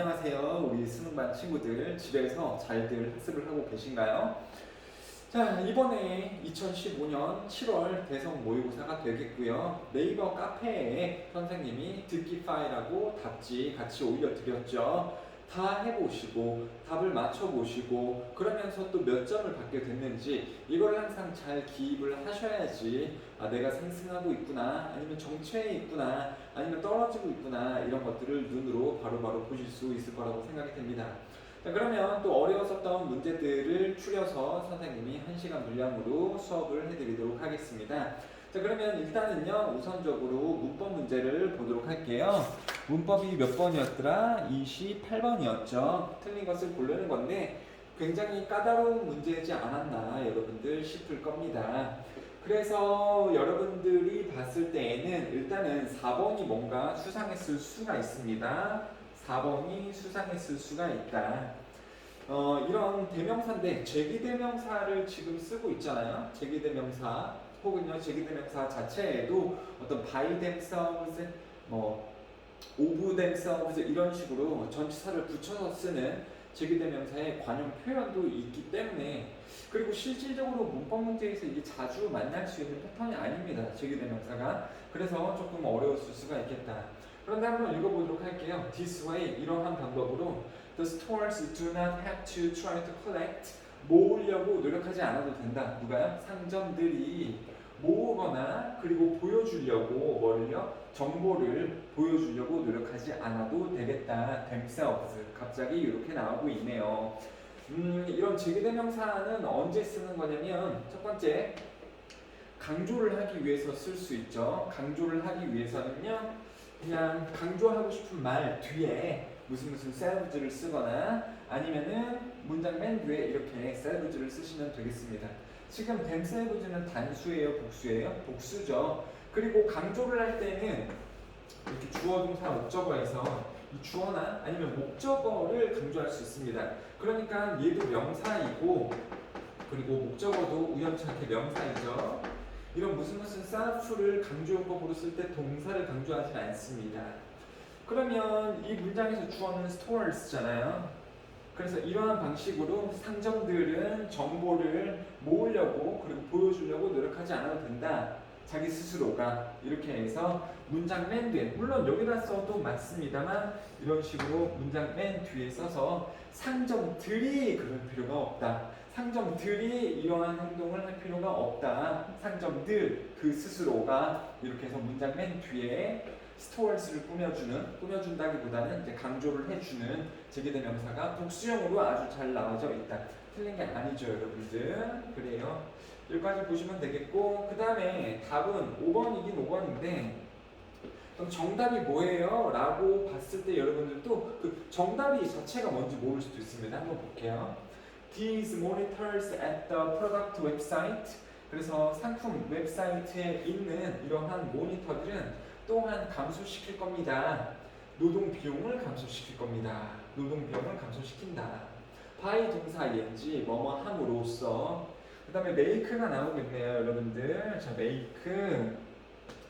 안녕하세요. 우리 수능반 친구들 집에서 잘들 학습을 하고 계신가요? 자, 이번에 2015년 7월 대성 모의고사가 되겠고요. 네이버 카페에 선생님이 듣기 파일하고 답지 같이 올려드렸죠. 다 해보시고 답을 맞춰보시고 그러면서 또 몇 점을 받게 됐는지 이걸 항상 잘 기입을 하셔야지 내가 상승하고 있구나, 아니면 정체에 있구나, 아니면 떨어지고 있구나, 이런 것들을 눈으로 바로바로 보실 수 있을 거라고 생각이 됩니다. 자, 그러면 또 어려웠었던 문제들을 추려서 선생님이 1시간 분량으로 수업을 해드리도록 하겠습니다. 자, 그러면 일단은요, 우선적으로 문법 문제를 보도록 할게요. 문법이 몇 번이었더라? 28번이었죠. 틀린 것을 고르는 건데 굉장히 까다로운 문제지 않았나 여러분들 싶을 겁니다. 그래서 여러분들이 봤을 때에는 일단은 4번이 뭔가 수상했을 수가 있습니다. 4번이 수상했을 수가 있다. 이런 대명사인데 제기대명사를 지금 쓰고 있잖아요. 제기대명사 혹은요 제기대명사 자체에도 어떤 by themselves, 뭐 of themselves 이런 식으로 전치사를 붙여서 쓰는 제기대명사의 관용 표현도 있기 때문에, 그리고 실질적으로 문법 문제에서 이게 자주 만날 수 있는 패턴이 아닙니다. 제기대명사가. 그래서 조금 어려웠을 수가 있겠다. 그런데 한번 읽어보도록 할게요. This way, 이러한 방법으로 The stores do not have to try to collect, 모으려고 노력하지 않아도 된다. 누가요? 상점들이 모으거나 그리고 보여주려고 뭐를요? 정보를 보여주려고 노력하지 않아도 되겠다. themselves. 갑자기 이렇게 나오고 있네요. 이런 제기대명사는 언제 쓰는 거냐면, 첫 번째, 강조를 하기 위해서 쓸 수 있죠. 강조를 하기 위해서는요, 그냥 강조하고 싶은 말 뒤에 무슨 selves를 쓰거나 아니면은 문장 맨 뒤에 이렇게 selves를 쓰시면 되겠습니다. 지금 themselves는 단수예요, 복수예요? 복수죠. 그리고 강조를 할 때는 이렇게 주어, 동사, 목적어에서 이 주어나 아니면 목적어를 강조할 수 있습니다. 그러니까 얘도 명사이고 그리고 목적어도 우연찮게 명사이죠. 이런 무슨 self를 강조용법으로 쓸 때 동사를 강조하지 않습니다. 그러면 이 문장에서 주어는 stores잖아요. 그래서 이러한 방식으로 상점들은 정보를 모으려고 그리고 보여주려고 노력하지 않아도 된다. 자기 스스로가. 이렇게 해서 문장 맨 뒤에, 물론 여기다 써도 맞습니다만 이런 식으로 문장 맨 뒤에 써서 상점들이 그럴 필요가 없다. 상점들이 이러한 행동을 할 필요가 없다. 상점들 그 스스로가. 이렇게 해서 문장 맨 뒤에 스토어스를 꾸며준다기보다는 이제 강조를 해주는 제기대명사가 복수형으로 아주 잘 나와져 있다. 틀린 게 아니죠, 여러분들. 그래요. 여기까지 보시면 되겠고, 그 다음에 답은 5번이긴 5번인데 그럼 정답이 뭐예요? 라고 봤을 때 여러분들도 그 정답이 자체가 뭔지 모를 수도 있습니다. 한번 볼게요. These monitors at the product website. 그래서 상품 웹사이트에 있는 이러한 모니터들은 또한 감소시킬 겁니다. 노동 비용을 감소시킬 겁니다. 노동 비용을 감소시킨다. by 동사 ing 뭐뭐 함으로써. 그 다음에 make가 나오겠네요, 여러분들. 자, make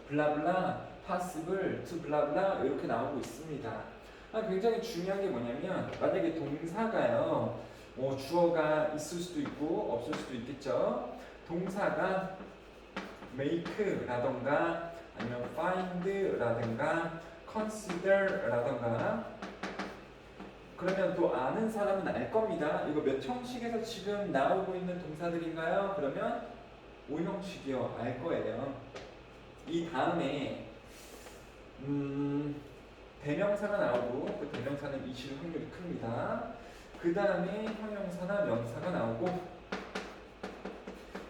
블라블라 possible to 블라블라 이렇게 나오고 있습니다. 굉장히 중요한 게 뭐냐면, 만약에 동사가요, 주어가 있을 수도 있고 없을 수도 있겠죠. 동사가 make라던가 아니면 find라든가 consider라든가, 그러면 또 아는 사람은 알 겁니다. 이거 몇 형식에서 지금 나오고 있는 동사들인가요? 그러면 5형식이요. 알 거예요. 이 다음에 대명사가 나오고 그 대명사는 이실 확률이 큽니다. 그 다음에 형용사나 명사가 나오고,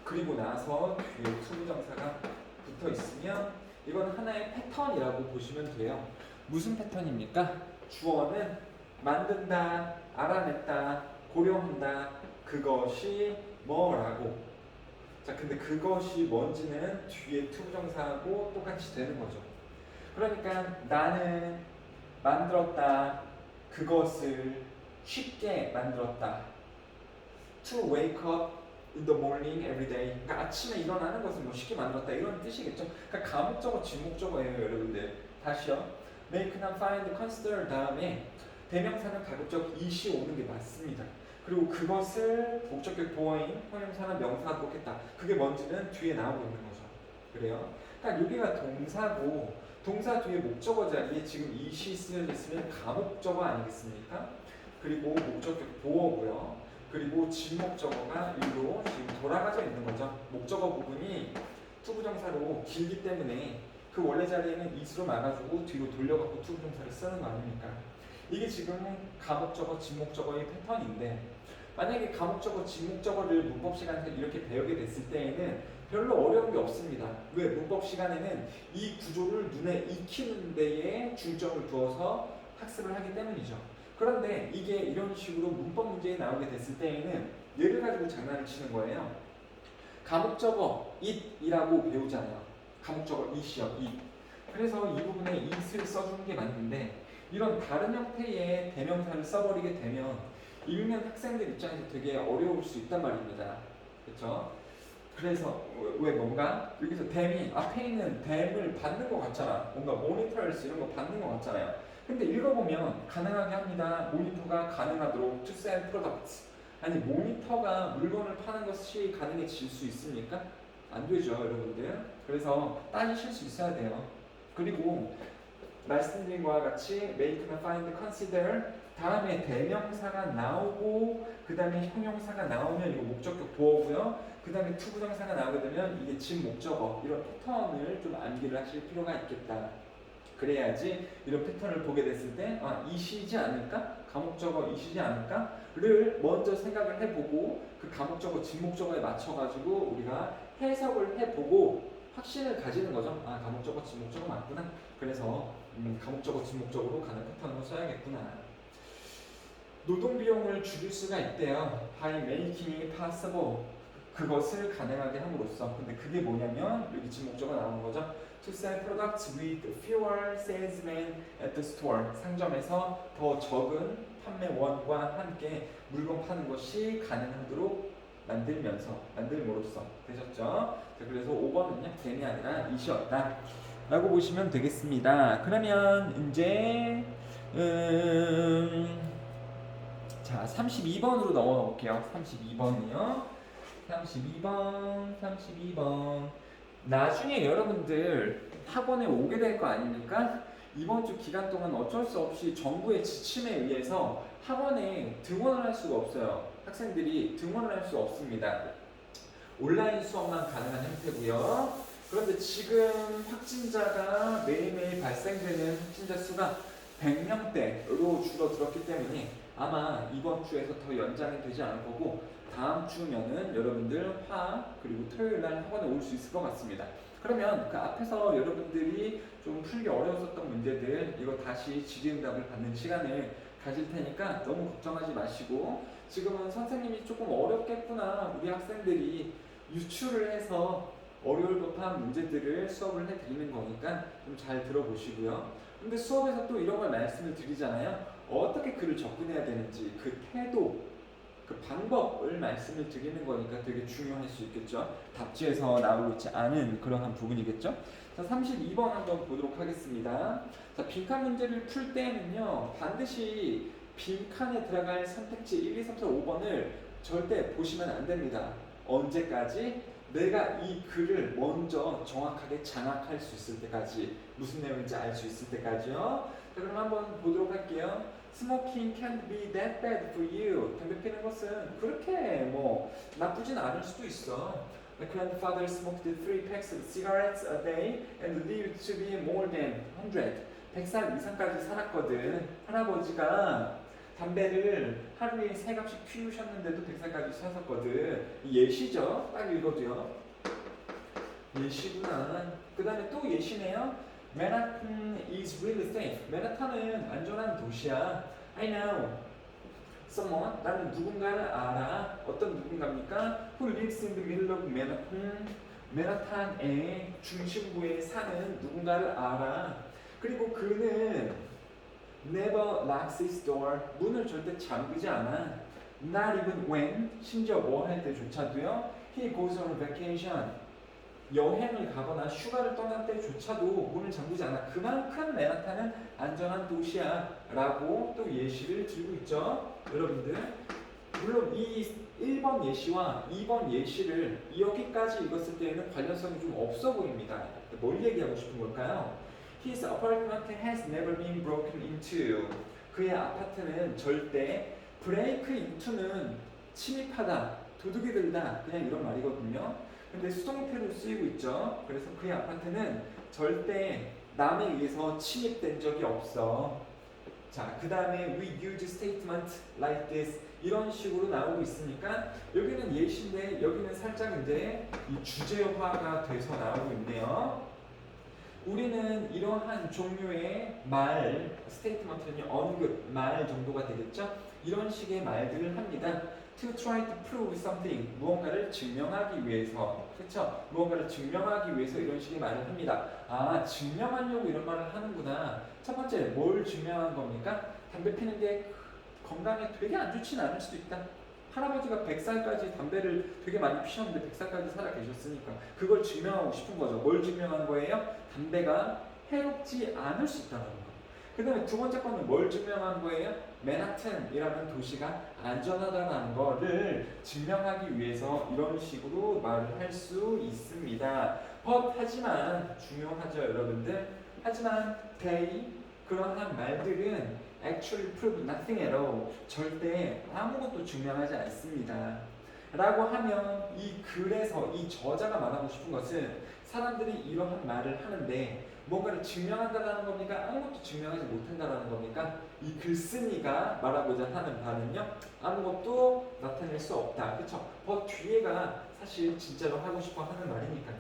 그리고 나서 뒤에 투부정사가 붙어 있으면 이건 하나의 패턴이라고 보시면 돼요. 무슨 패턴입니까? 주어는 만든다, 알아냈다, 고려한다. 그것이 뭐라고. 자, 근데 그것이 뭔지는 뒤에 투부정사하고 똑같이 되는 거죠. 그러니까 나는 만들었다. 그것을 쉽게 만들었다. To wake up in the morning every day. 그러니까 아침에 일어나는 것을 뭐 쉽게 만들었다 이런 뜻이겠죠. 그러니까 가목적어, 진목적어예요, 여러분들. 다시요. Make나 find, consider 다음에 대명사는 가급적 이시 오는 게 맞습니다. 그리고 그것을 목적격 보어인 형용사나 명사가 그렇겠다. 그게 뭔지는 뒤에 나오고 있는 거죠. 그래요? 그러니까 여기가 동사고 동사 뒤에 목적어 자리에 지금 이시 쓰여져 있으면 가목적어 아니겠습니까? 그리고 목적격 보어고요. 그리고 진목적어가 일로 지금 돌아가져 있는 거죠. 목적어 부분이 투부정사로 길기 때문에 그 원래 자리에는 이수로 막아주고 뒤로 돌려갖고 투부정사를 쓰는 거 아닙니까? 이게 지금 가목적어, 진목적어의 패턴인데 만약에 가목적어, 진목적어를 문법 시간에서 이렇게 배우게 됐을 때에는 별로 어려운 게 없습니다. 왜? 문법 시간에는 이 구조를 눈에 익히는 데에 중점을 두어서 학습을 하기 때문이죠. 그런데 이게 이런 식으로 문법 문제에 나오게 됐을 때에는 얘를 가지고 장난을 치는 거예요. 가목적어 it이라고 배우잖아요. 가목적어 it이요. it. 그래서 이 부분에 it을 써주는 게 맞는데 이런 다른 형태의 대명사를 써버리게 되면 읽는 학생들 입장에서 되게 어려울 수 있단 말입니다. 그렇죠? 그래서 왜 뭔가 여기서 댐이 앞에 있는 댐을 받는 것 같잖아. 뭔가 모니터스 이런 거 받는 것 같잖아요. 근데 읽어보면 가능하게 합니다. 모니터가 가능하도록 to sell products. 아니 모니터가 물건을 파는 것이 가능해질 수 있습니까? 안 되죠, 여러분들. 그래서 따지실 수 있어야 돼요. 그리고 말씀드린 것과 같이 make나 find, consider 다음에 대명사가 나오고 그 다음에 형용사가 나오면 이거 목적격 보어고요. 그 다음에 투부정사가 나오게 되면 이게 진 목적어 이런 패턴을 좀 암기를 하실 필요가 있겠다. 그래야지 이런 패턴을 보게 됐을 때 이시지 않을까? 가목적어 이시지 않을까?를 먼저 생각을 해보고 그 가목적어, 진목적어에 맞춰가지고 우리가 해석을 해보고 확신을 가지는 거죠. 가목적어, 진목적어 맞구나. 그래서 가목적어, 진목적으로 가는 패턴으로 써야겠구나. 노동 비용을 줄일 수가 있대요. by making it possible. 그것을 가능하게 함으로써. 근데 그게 뭐냐면 여기 진목적어 나오는 거죠. To sell products with fewer salesmen at the store. 상점에서 더 적은 판매원과 함께 물건 파는 것이 가능하도록 만들므로써 되셨죠? 자, 그래서 5번은요 댐이 아니라 이시였다 라고 보시면 되겠습니다. 그러면 이제 자 32번으로 넘어가 볼게요. 32번이요. 32번 나중에 여러분들 학원에 오게 될 거 아닙니까? 이번 주 기간 동안 어쩔 수 없이 정부의 지침에 의해서 학원에 등원을 할 수가 없어요. 학생들이 등원을 할 수 없습니다. 온라인 수업만 가능한 형태고요. 그런데 지금 확진자가 매일매일 발생되는 확진자 수가 100명대로 줄어들었기 때문에 아마 이번 주에서 더 연장이 되지 않을 거고 다음 주면은 여러분들 그리고 토요일 날 학원에 올 수 있을 것 같습니다. 그러면 그 앞에서 여러분들이 좀 풀기 어려웠었던 문제들 이거 다시 질의응답을 받는 시간을 가질 테니까 너무 걱정하지 마시고 지금은 선생님이 조금 어렵겠구나 우리 학생들이 유추를 해서 어려울 법한 문제들을 수업을 해드리는 거니까 좀 잘 들어보시고요. 근데 수업에서 또 이런 걸 말씀을 드리잖아요. 어떻게 글을 접근해야 되는지 그 태도 그 방법을 말씀을 드리는 거니까 되게 중요할 수 있겠죠. 답지에서 나오고 있지 않은 그러한 부분이겠죠. 자, 32번 한번 보도록 하겠습니다. 자, 빈칸 문제를 풀 때는요 반드시 빈칸에 들어갈 선택지 1, 2, 3, 4, 5번을 절대 보시면 안 됩니다. 언제까지? 내가 이 글을 먼저 정확하게 장악할 수 있을 때까지 무슨 내용인지 알 수 있을 때까지요. 자, 그럼 한번 보도록 할게요. Smoking can't be that bad for you. 담배 피는 것은 그렇게 뭐 나쁘진 않을 수도 있어. My grandfather smoked 3 packs of cigarettes a day and lived to be more than 100. 100살 이상까지 살았거든. 할아버지가 담배를 하루에 3갑씩 피우셨는데도 100살까지 사셨거든. 예시죠? 딱 읽어도요. 예시구나. 그 다음에 또 예시네요. Manhattan is really safe. 맨하탄은 안전한 도시야. I know. Someone, 나는 누군가를 알아. 어떤 누군가입니까? Who lives in the middle of Manhattan. 맨하탄의 중심부에 사는 누군가를 알아. 그리고 그는 never locks his door. 문을 절대 잠그지 않아. Not even when, 심지어 뭐 할 때조차도요. He goes on vacation. 여행을 가거나 휴가를 떠날 때조차도 문을 잠그지 않아. 그만큼 맨하탄은 안전한 도시야 라고 또 예시를 들고 있죠. 여러분들 물론 이 1번 예시와 2번 예시를 여기까지 읽었을 때에는 관련성이 좀 없어 보입니다. 뭘 얘기하고 싶은 걸까요? His apartment has never been broken into. 그의 아파트는 절대 break into는 침입하다, 도둑이 들다 그냥 이런 말이거든요. 근데 수동태로 쓰이고 있죠. 그래서 그의 아파트는 절대 남에 의해서 침입된 적이 없어. 자, 그 다음에 we use statement like this 이런 식으로 나오고 있으니까 여기는 예시인데 여기는 살짝 이제 이 주제화가 돼서 나오고 있네요. 우리는 이러한 종류의 말, 스테이트먼트는 언급, 말 정도가 되겠죠? 이런 식의 말들을 합니다. To try to prove something, 무언가를 증명하기 위해서, 그렇죠? 무언가를 증명하기 위해서 이런 식의 말을 합니다. 아, 증명하려고 이런 말을 하는구나. 첫 번째, 뭘 증명한 겁니까? 담배 피는 게 건강에 되게 안 좋진 않을 수도 있다. 할아버지가 100살까지 담배를 되게 많이 피셨는데 100살까지 살아 계셨으니까 그걸 증명하고 싶은 거죠. 뭘 증명한 거예요? 담배가 해롭지 않을 수 있다는 거. 그 다음에 두 번째 거는 뭘 증명한 거예요? 맨하튼이라는 도시가 안전하다는 거를 증명하기 위해서 이런 식으로 말을 할 수 있습니다. 하지만 중요하죠 여러분들. 하지만 they 그러한 말들은 actually prove nothing at all. 절대 아무것도 증명하지 않습니다. 라고 하면 이 글에서 이 저자가 말하고 싶은 것은 사람들이 이러한 말을 하는데 뭔가를 증명한다는 겁니까? 아무것도 증명하지 못한다는 겁니까? 이 글쓴이가 말하고자 하는 바는요 아무것도 나타낼 수 없다. 그쵸? 뒤에가 사실 진짜로 하고 싶어 하는 말이니까요.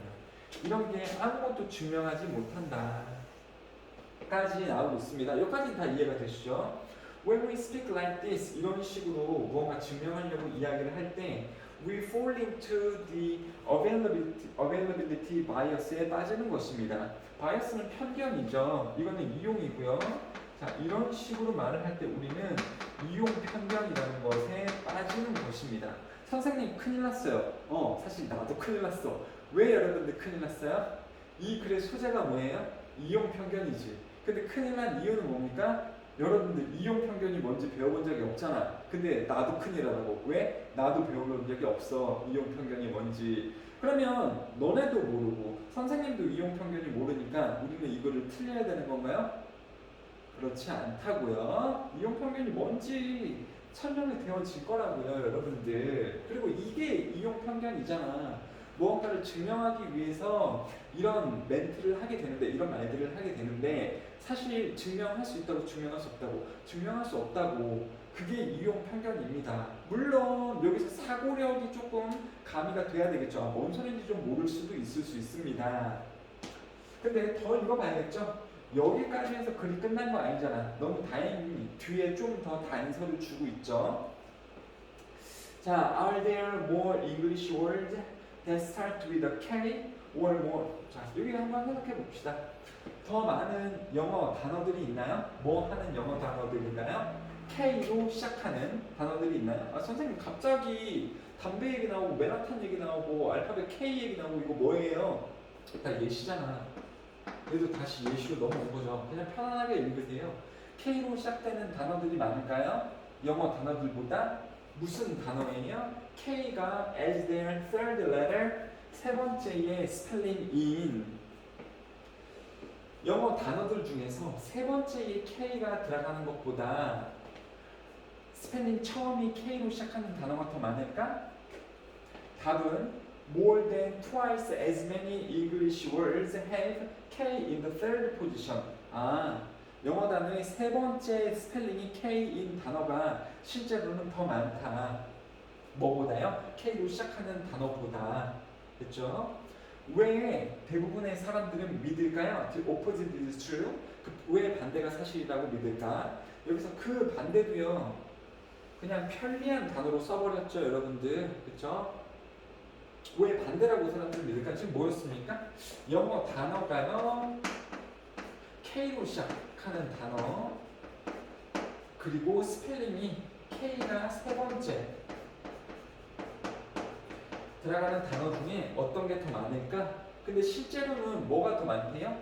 이런 게 아무것도 증명하지 못한다 까지 나오고 있습니다. 여기까지 다 이해가 되시죠? When we speak like this 이런 식으로 무언가 증명하려고 이야기를 할 때 we fall into the availability bias에 빠지는 것입니다. bias는 편견이죠. 이거는 이용이고요. 자, 이런 식으로 말을 할 때 우리는 이용 편견이라는 것에 빠지는 것입니다. 선생님 큰일 났어요. 사실 나도 큰일 났어. 왜 여러분들 큰일 났어요? 이 글의 소재가 뭐예요? 이용 편견이지. 근데 큰일 난 이유는 뭡니까? 여러분들 이용 편견이 뭔지 배워본 적이 없잖아. 근데 나도 큰일 나다고. 왜? 나도 배워본 적이 없어. 이용 편견이 뭔지. 그러면 너네도 모르고 선생님도 이용 편견이 모르니까 우리는 이거를 틀려야 되는 건가요? 그렇지 않다고요. 이용 편견이 뭔지 설명이 되어질 거라고요, 여러분들. 그리고 이게 이용 편견이잖아. 무언가를 증명하기 위해서 이런 멘트를 하게 되는데, 이런 말들을 하게 되는데 사실 증명할 수 있다고 증명할 수 없다고, 증명할 수 없다고, 그게 이용 편견입니다. 물론 여기서 사고력이 조금 가미가 돼야 되겠죠. 뭔 소리인지 좀 모를 수도 있을 수 있습니다. 근데 더 읽어봐야겠죠. 여기까지 해서 글이 끝난 거 아니잖아. 너무 다행히 뒤에 좀 더 단서를 주고 있죠. 자, are there more English words that start with a K or more? 자, 여기 한번 해석해 봅시다. 더 많은 영어 단어들이 있나요? 뭐 하는 영어 단어들이 있나요? K로 시작하는 단어들이 있나요? 선생님 갑자기 담배 얘기 나오고 맨하탄 얘기 나오고 알파벳 K 얘기 나오고 이거 뭐예요? 다 예시잖아. 그래도 다시 예시로 넘어온 거죠. 그냥 편안하게 읽으세요. K로 시작되는 단어들이 많을까요? 영어 단어들보다 무슨 단어예요? K가 as their third letter 세 번째의 스펠링인 영어 단어들 중에서 세 번째의 K가 들어가는 것보다 스펠링 처음이 K로 시작하는 단어가 더 많을까? 답은 more than twice as many English words have K in the third position. 영어 단어의 세 번째 스펠링이 K인 단어가 실제로는 더 많다. 뭐보다요? K로 시작하는 단어보다. 됐죠? 왜 대부분의 사람들은 믿을까요? The opposite is true. 왜 반대가 사실이라고 믿을까? 여기서 그 반대도요. 그냥 편리한 단어로 써버렸죠, 여러분들. 그렇죠? 왜 반대라고 사람들이 믿을까? 지금 뭐였습니까? 영어 단어가요. K로 시작하는 단어. 그리고 스펠링이 K가 세 번째 들어가는 단어 중에 어떤 게 더 많을까? 근데 실제로는 뭐가 더 많대요?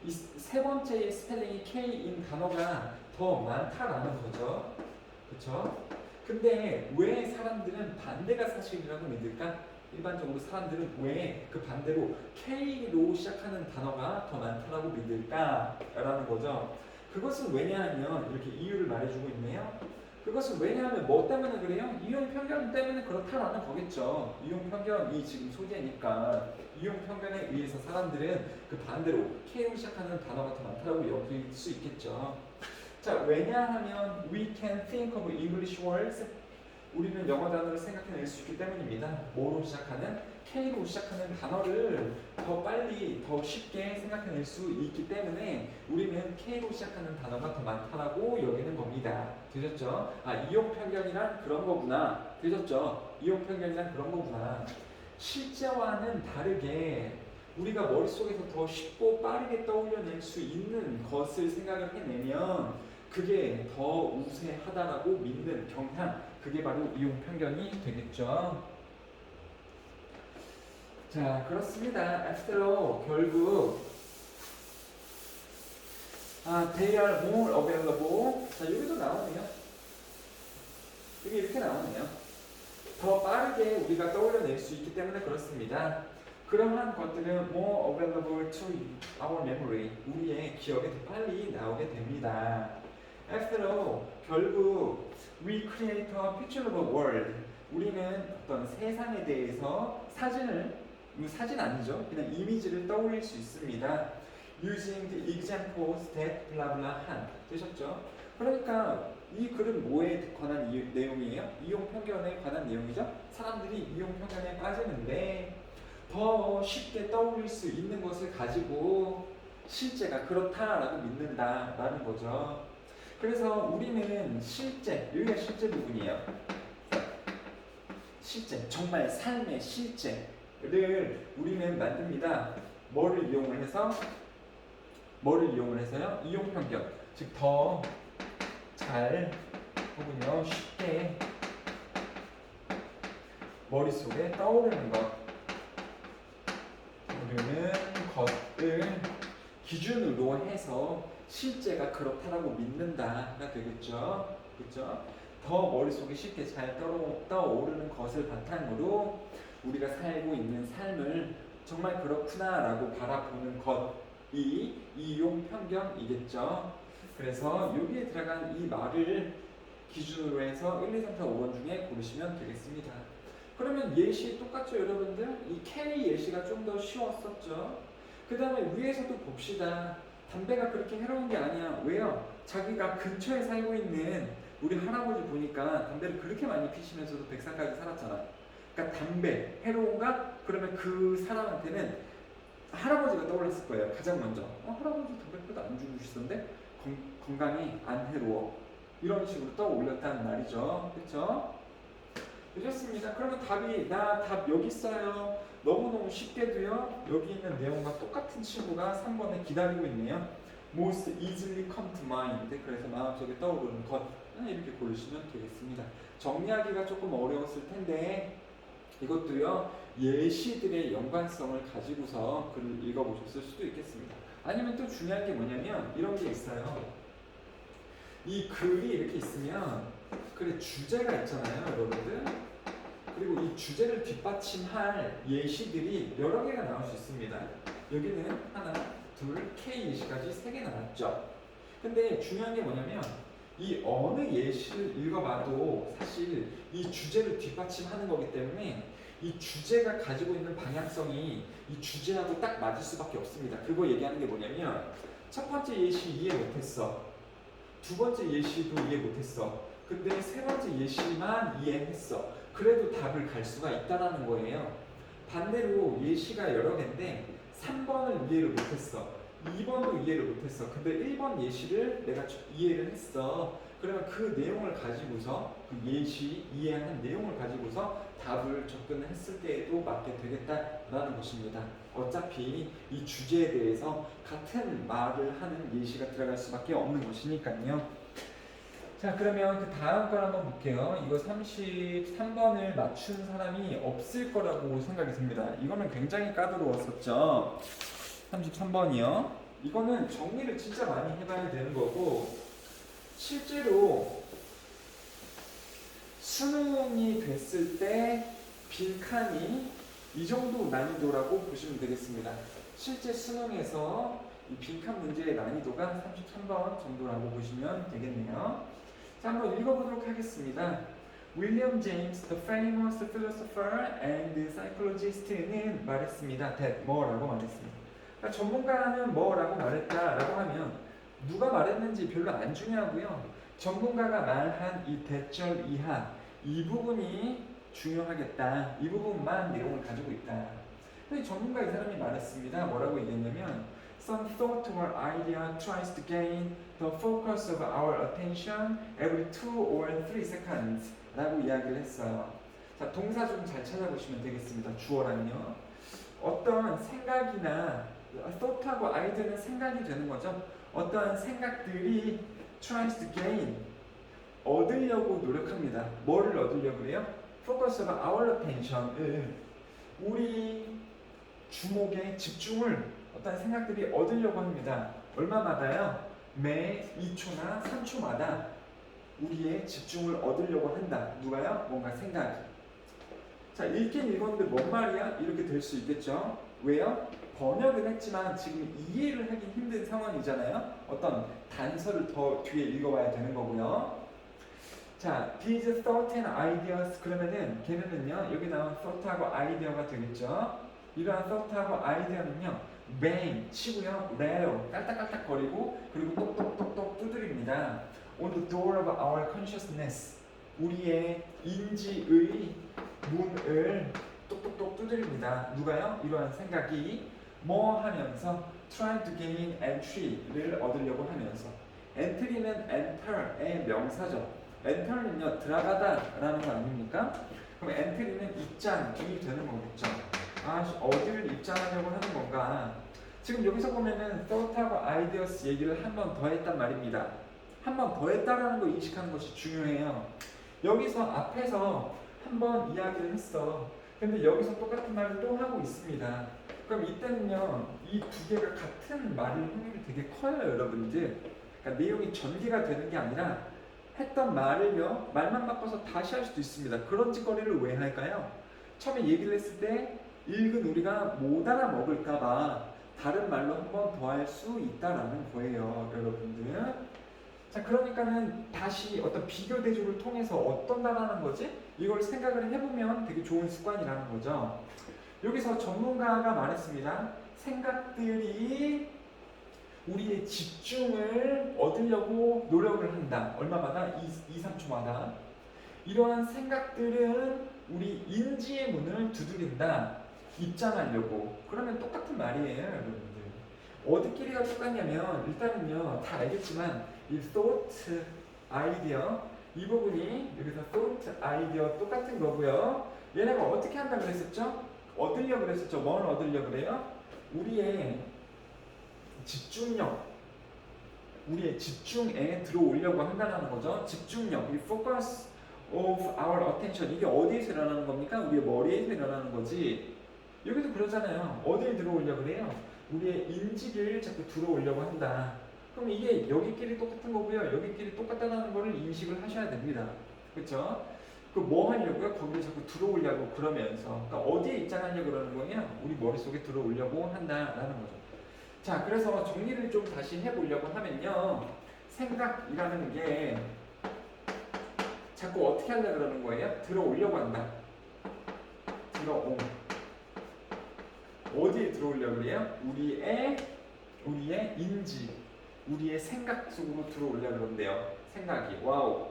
이 세 번째 스펠링이 K인 단어가 더 많다라는 거죠. 그쵸? 근데 왜 사람들은 반대가 사실이라고 믿을까? 일반적으로 사람들은 왜 그 반대로 K로 시작하는 단어가 더 많다라고 믿을까? 라는 거죠. 그것은 왜냐하면 이렇게 이유를 말해주고 있네요. 그것은 왜냐하면 뭐 때문에 그래요? 이용 편견 때문에 그렇다라는 거겠죠. 이용 편견이 지금 소재니까 이용 편견에 의해서 사람들은 그 반대로 K로 시작하는 단어가 더 많다고 여길 수 있겠죠. 자, 왜냐하면 we can think of English words. 우리는 영어 단어를 생각해낼 수 있기 때문입니다. 뭐로 시작하는? K로 시작하는 단어를 더 빨리, 더 쉽게 생각해낼 수 있기 때문에 우리는 K로 시작하는 단어가 더 많다라고 여기는 겁니다. 되셨죠? 아, 이용 편견이란 그런 거구나. 되셨죠? 이용 편견이란 그런 거구나. 실제와는 다르게 우리가 머릿속에서 더 쉽고 빠르게 떠올려낼 수 있는 것을 생각을 해내면 그게 더 우세하다라고 믿는 경향, 그게 바로 이용 편견이 되겠죠. 자, 그렇습니다. After all, 결국 they are more available. 자, 여기도 나오네요. 여기 이렇게 나오네요. 더 빠르게 우리가 떠올려낼 수 있기 때문에 그렇습니다. 그러한 것들은 more available to our memory. 우리의 기억에 더 빨리 나오게 됩니다. After all, 결국 we create a picture of a world. 우리는 어떤 세상에 대해서 사진 아니죠? 그냥 이미지를 떠올릴 수 있습니다. Using the examples that blah blah 한 되셨죠? 그러니까 이 글은 뭐에 관한 내용이에요? 이용 편견에 관한 내용이죠? 사람들이 이용 편견에 빠지는데 더 쉽게 떠올릴 수 있는 것을 가지고 실제가 그렇다라고 믿는다라는 거죠. 그래서 우리는 실제, 여기가 실제 부분이에요. 실제, 정말 삶의 실제를 우리는 만듭니다. 뭐를 이용을 해서? 뭐를 이용을 해서요? 이용 편견. 즉, 더 잘 혹은요, 쉽게 머릿속에 떠오르는 것. 오르는 것을 기준으로 해서 실제가 그렇다라고 믿는다가 되겠죠. 그렇죠? 더 머릿속에 쉽게 잘 떠오르는 것을 바탕으로 우리가 살고 있는 삶을 정말 그렇구나라고 바라보는 것이 이용 편견이겠죠. 그래서 여기에 들어간 이 말을 기준으로 해서 1, 2, 3, 4, 5번 중에 고르시면 되겠습니다. 그러면 예시 똑같죠, 여러분들? 이 K 예시가 좀 더 쉬웠었죠. 그 다음에 위에서도 봅시다. 담배가 그렇게 해로운 게 아니야. 왜요? 자기가 근처에 살고 있는 우리 할아버지 보니까 담배를 그렇게 많이 피시면서도 100살까지 살았잖아. 그러니까 담배 해로운가? 그러면 그 사람한테는 할아버지가 떠올랐을 거예요. 가장 먼저. 할아버지 담배 피도 안 죽으시던데 건강이 안 해로워. 이런 식으로 떠올렸다는 말이죠. 그렇죠? 되셨습니다. 그러면 답이 나 답 여기 있어요. 너무너무 쉽게도요. 여기 있는 내용과 똑같은 친구가 3번에 기다리고 있네요. Most easily come to mind. 그래서 마음속에 떠오르는 것 이렇게 고르시면 되겠습니다. 정리하기가 조금 어려웠을 텐데 이것도요. 예시들의 연관성을 가지고서 글을 읽어보셨을 수도 있겠습니다. 아니면 또 중요한 게 뭐냐면 이런 게 있어요. 이 글이 이렇게 있으면 그래 주제가 있잖아요, 여러분들. 그리고 이 주제를 뒷받침할 예시들이 여러 개가 나올 수 있습니다. 여기는 하나, 둘, K 예시까지 3개 나왔죠. 근데 중요한 게 뭐냐면 이 어느 예시를 읽어봐도 사실 이 주제를 뒷받침하는 거기 때문에 이 주제가 가지고 있는 방향성이 이 주제하고 딱 맞을 수밖에 없습니다. 그거 얘기하는 게 뭐냐면 첫 번째 예시 이해 못했어. 두 번째 예시도 이해 못했어. 근데 세 번째 예시만 이해했어. 그래도 답을 갈 수가 있다라는 거예요. 반대로 예시가 여러 개인데 3번을 이해를 못했어. 2번도 이해를 못했어. 근데 1번 예시를 내가 이해를 했어. 그러면 그 내용을 가지고서 그 예시 이해한 내용을 가지고서 답을 접근을 했을 때에도 맞게 되겠다라는 것입니다. 어차피 이 주제에 대해서 같은 말을 하는 예시가 들어갈 수밖에 없는 것이니까요. 자, 그러면 그 다음 걸 한번 볼게요. 이거 33번을 맞춘 사람이 없을 거라고 생각이 듭니다. 이거는 굉장히 까다로웠었죠. 33번이요. 이거는 정리를 진짜 많이 해봐야 되는 거고, 실제로 수능이 됐을 때 빈칸이 이 정도 난이도라고 보시면 되겠습니다. 실제 수능에서 이 빈칸 문제의 난이도가 33번 정도라고 보시면 되겠네요. 자, 한번 읽어보도록 하겠습니다. 윌리엄 제임스, the famous philosopher and psychologist는 말했습니다. that 뭐라고 말했습니다. 그러니까 전문가는 뭐라고 말했다라고 하면 누가 말했는지 별로 안 중요하고요. 전문가가 말한 이 대절 이하 이 부분이 중요하겠다. 이 부분만 내용을 가지고 있다. 근데 전문가 이 사람이 말했습니다. 뭐라고 얘기했냐면 Some thought or idea tries to gain the focus of our attention every 2 or 3 seconds 라고 이야기를 했어요. 자, 동사 좀 잘 찾아보시면 되겠습니다. 주어랑요. 어떤 생각이나 thought하고 idea는 생각이 되는 거죠. 어떠한 생각들이 tries to gain 얻으려고 노력합니다. 뭐를 얻으려고 해요? Focus of our attention을 우리 주목의 집중을 어떤 생각들이 얻으려고 합니다. 얼마마다요? 매 2초나 3초마다 우리의 집중을 얻으려고 한다. 누가요? 뭔가 생각이. 자, 읽긴 읽었는데 뭔 말이야? 이렇게 될 수 있겠죠. 왜요? 번역은 했지만 지금 이해를 하기 힘든 상황이잖아요. 어떤 단서를 더 뒤에 읽어봐야 되는 거고요. 자, these thought and ideas 그러면은 걔네는요 여기 나온 thought하고 idea가 되겠죠. 이러한 thought하고 idea는요 bang 치고요, rattle 깔딱깔딱 거리고 그리고 똑똑똑똑 두드립니다. On the door of our consciousness 우리의 인지의 문을 똑똑똑 두드립니다. 누가요? 이러한 생각이 뭐 하면서 try to gain entry를 얻으려고 하면서 entry는 enter의 명사죠. 엔터는요 들어가다 라는 거 아닙니까? 그럼 엔트리는 입장이 되는 거겠죠. 아, 어디를 입장하려고 하는 건가? 지금 여기서 보면은 thought하고 ideas 얘기를 한 번 더 했단 말입니다. 한 번 더 했다라는 거 인식하는 것이 중요해요. 여기서 앞에서 한 번 이야기를 했어. 근데 여기서 똑같은 말을 또 하고 있습니다. 그럼 이때는요 이 두 개가 같은 말일 확률이 되게 커요, 여러분들. 그러니까 내용이 전개가 되는 게 아니라 했던 말을요 말만 바꿔서 다시 할 수도 있습니다. 그런 짓거리를 왜 할까요? 처음에 얘기를 했을 때 읽은 우리가 못 알아먹을까봐 다른 말로 한 번 더 할 수 있다라는 거예요, 여러분들. 자, 그러니까는 다시 어떤 비교 대조를 통해서 어떤다라는 거지? 이걸 생각을 해보면 되게 좋은 습관이라는 거죠. 여기서 전문가가 말했습니다. 생각들이 우리의 집중을 얻으려고 노력을 한다. 얼마마다? 2, 3초마다. 이러한 생각들은 우리 인지의 문을 두드린다. 입장하려고. 그러면 똑같은 말이에요, 여러분들. 어디끼리가 똑같냐면 일단은요 다 알겠지만 이 thought, idea 이 부분이 여기서 thought, idea 똑같은 거고요. 얘네가 어떻게 한다 그랬었죠? 얻으려고 그랬었죠. 뭘 얻으려고 그래요? 우리의 집중력, 우리의 집중에 들어오려고 한다는 거죠. 집중력, 이 focus of our attention 이게 어디에서 일어나는 겁니까? 우리의 머리에서 일어나는 거지. 여기도 그러잖아요. 어디에 들어오려고 그래요? 우리의 인지를 자꾸 들어오려고 한다. 그럼 이게 여기끼리 똑같은 거고요. 여기끼리 똑같다는 거를 인식을 하셔야 됩니다. 그렇죠? 그 뭐 하려고요? 거기를 자꾸 들어오려고 그러면서 그러니까 어디에 입장하려고 그러는 거냐? 우리 머릿속에 들어오려고 한다라는 거죠. 자, 그래서 정리를 좀 다시 해보려고 하면요. 생각이라는 게 자꾸 어떻게 하려고 그러는 거예요? 들어오려고 한다. 들어오. 어디에 들어오려고 그래요? 우리의 인지, 우리의 생각 속으로 들어오려고 그런대요. 생각이. 와우.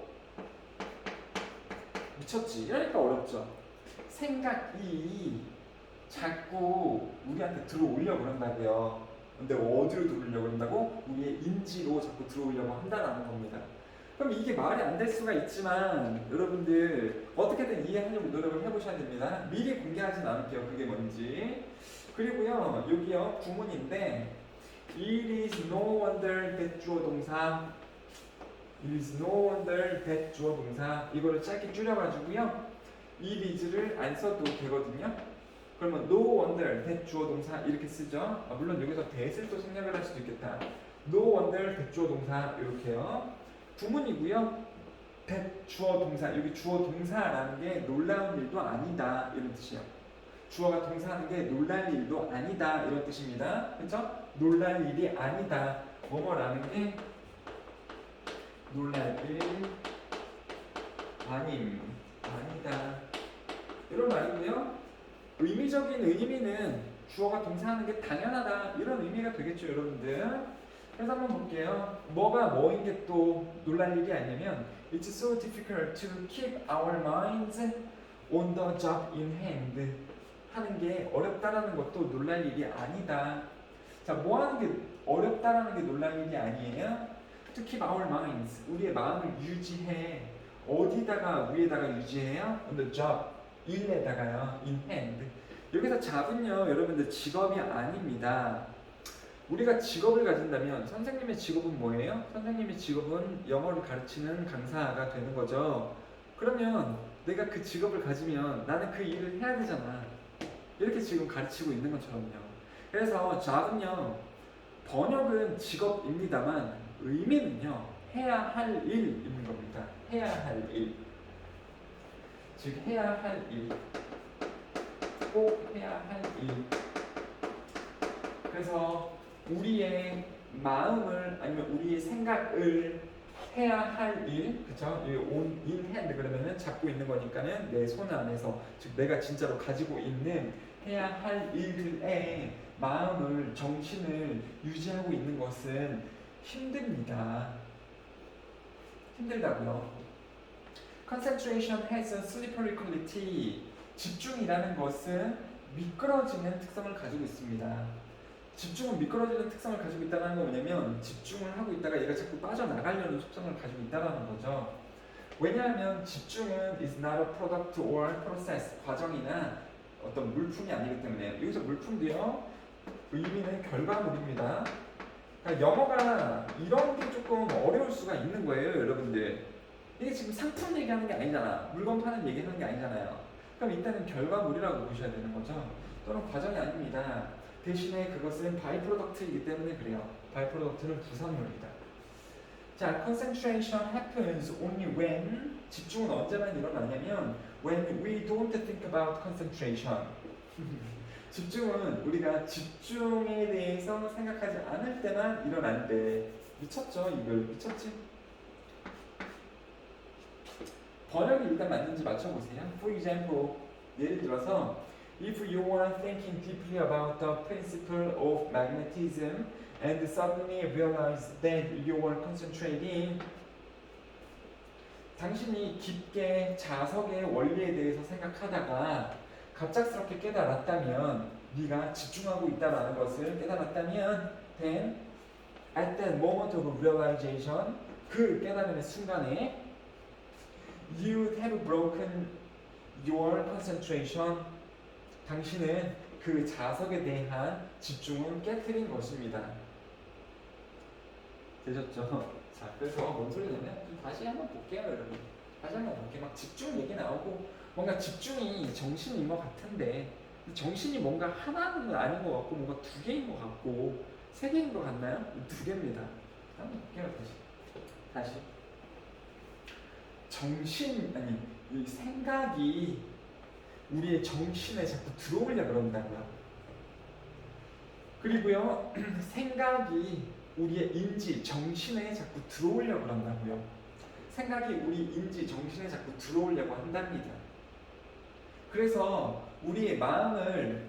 미쳤지? 이러니까 어렵죠. 생각이 자꾸 우리한테 들어오려고 그런다고요. 근데 어디로 들어오려고 한다고? 우리의 인지로 자꾸 들어오려고 한다는 겁니다. 그럼 이게 말이 안 될 수가 있지만 여러분들 어떻게든 이해하려고 노력을 해보셔야 됩니다. 미리 공개하진 않을게요. 그게 뭔지. 그리고요 여기요 구문인데 It is no wonder that 주어 동사 It is no wonder that 주어 동사 이거를 짧게 줄여가지고요. it is를 안 써도 되거든요. 그러면 no wonder that 주어 동사 이렇게 쓰죠. 물론 여기서 that을 또 생략을 할 수도 있겠다. no wonder that 주어 동사 이렇게요. 구문이고요. that 주어 동사 여기 주어 동사라는 게 놀라운 일도 아니다 이런 뜻이에요. 주어가 동사하는 게 놀랄 일도 아니다 이런 뜻입니다. 그렇죠? 놀랄 일이 아니다. 뭐뭐라는 게 놀랄 일 아니다 이런 말이고요. 의미적인 의미는 주어가 동사하는 게 당연하다 이런 의미가 되겠죠 여러분들. 그래서 한번 볼게요. 뭐가 뭐인 게 또 놀랄 일이 아니냐면 It's so difficult to keep our minds on the job in hand 하는 게 어렵다라는 것도 놀랄 일이 아니다. 자, 뭐 하는 게 어렵다라는 게 놀랄 일이 아니에요? To keep our minds 우리의 마음을 유지해. 어디다가 위에다가 유지해요? On the job 일에다가요. in hand 여기서 잡은요 여러분들 직업이 아닙니다. 우리가 직업을 가진다면 선생님의 직업은 뭐예요? 선생님의 직업은 영어를 가르치는 강사가 되는 거죠. 그러면 내가 그 직업을 가지면 나는 그 일을 해야 되잖아. 이렇게 지금 가르치고 있는 것처럼요. 그래서 job은요 번역은 직업입니다만 의미는요 해야 할 일인 겁니다. 해야 할 일. 즉 해야 할 일. 꼭 해야 할 일. 그래서 우리의 마음을 아니면 우리의 생각을 해야 할 일, 그쵸? in hand 그러면은 잡고 있는 거니까는 내 손 안에서 즉 내가 진짜로 가지고 있는 해야 할 일에 마음을 정신을 유지하고 있는 것은 힘듭니다. 힘들다고요. Concentration has a slippery quality. 집중이라는 것은 미끄러지는 특성을 가지고 있습니다. 집중은 미끄러지는 특성을 가지고 있다는 건 뭐냐면 집중을 하고 있다가 얘가 자꾸 빠져나가려는 속성을 가지고 있다는 거죠. 왜냐하면 집중은 is not a product or process 과정이나 어떤 물품이 아니기 때문에 여기서 물품도요 의미는 결과물입니다. 그러니까 영어가 이런 게 조금 어려울 수가 있는 거예요 여러분들. 이게 지금 상품 얘기하는 게 아니잖아. 물건 파는 얘기하는 게 아니잖아요. 그럼 일단은 결과물이라고 보셔야 되는 거죠. 또는 과정이 아닙니다. 대신에 그것은 바이프로덕트이기 때문에 그래요. 바이프로덕트는 부산물이다. 자, concentration happens only when 집중은 언제만 일어나냐면 when we don't think about concentration. 집중은 우리가 집중에 대해서 생각하지 않을 때만 일어난대. 미쳤죠? 이걸 미쳤지? 번역이 일단 맞는지 맞춰보세요. For example, 예를 들어서 If you are thinking deeply about the principle of magnetism and suddenly realize that you are concentrating 당신이 깊게 자석의 원리에 대해서 생각하다가 갑작스럽게 깨달았다면 네가 집중하고 있다는 것을 깨달았다면 then at that moment of realization 그 깨달음의 순간에 you have broken your concentration 당신은 그 자석에 대한 집중은 깨트린 것입니다. 되셨죠? 자, 그래서 뭔 소리냐면 다시 한번 볼게요, 여러분. 다시 한번 볼게요. 막 집중 얘기 나오고 뭔가 집중이 정신인 것 같은데 정신이 뭔가 하나는 아닌 것 같고 뭔가 두 개인 것 같고 세 개인 것 같나요? 두 개입니다. 한번 볼게요, 다시. 정신 아니 이 생각이 우리의 정신에 자꾸 들어오려고 그런다고요. 그리고요 생각이 우리의 인지, 정신에 자꾸 들어오려고 그런다고요. 생각이 우리 인지, 정신에 자꾸 들어오려고 한답니다. 그래서 우리의 마음을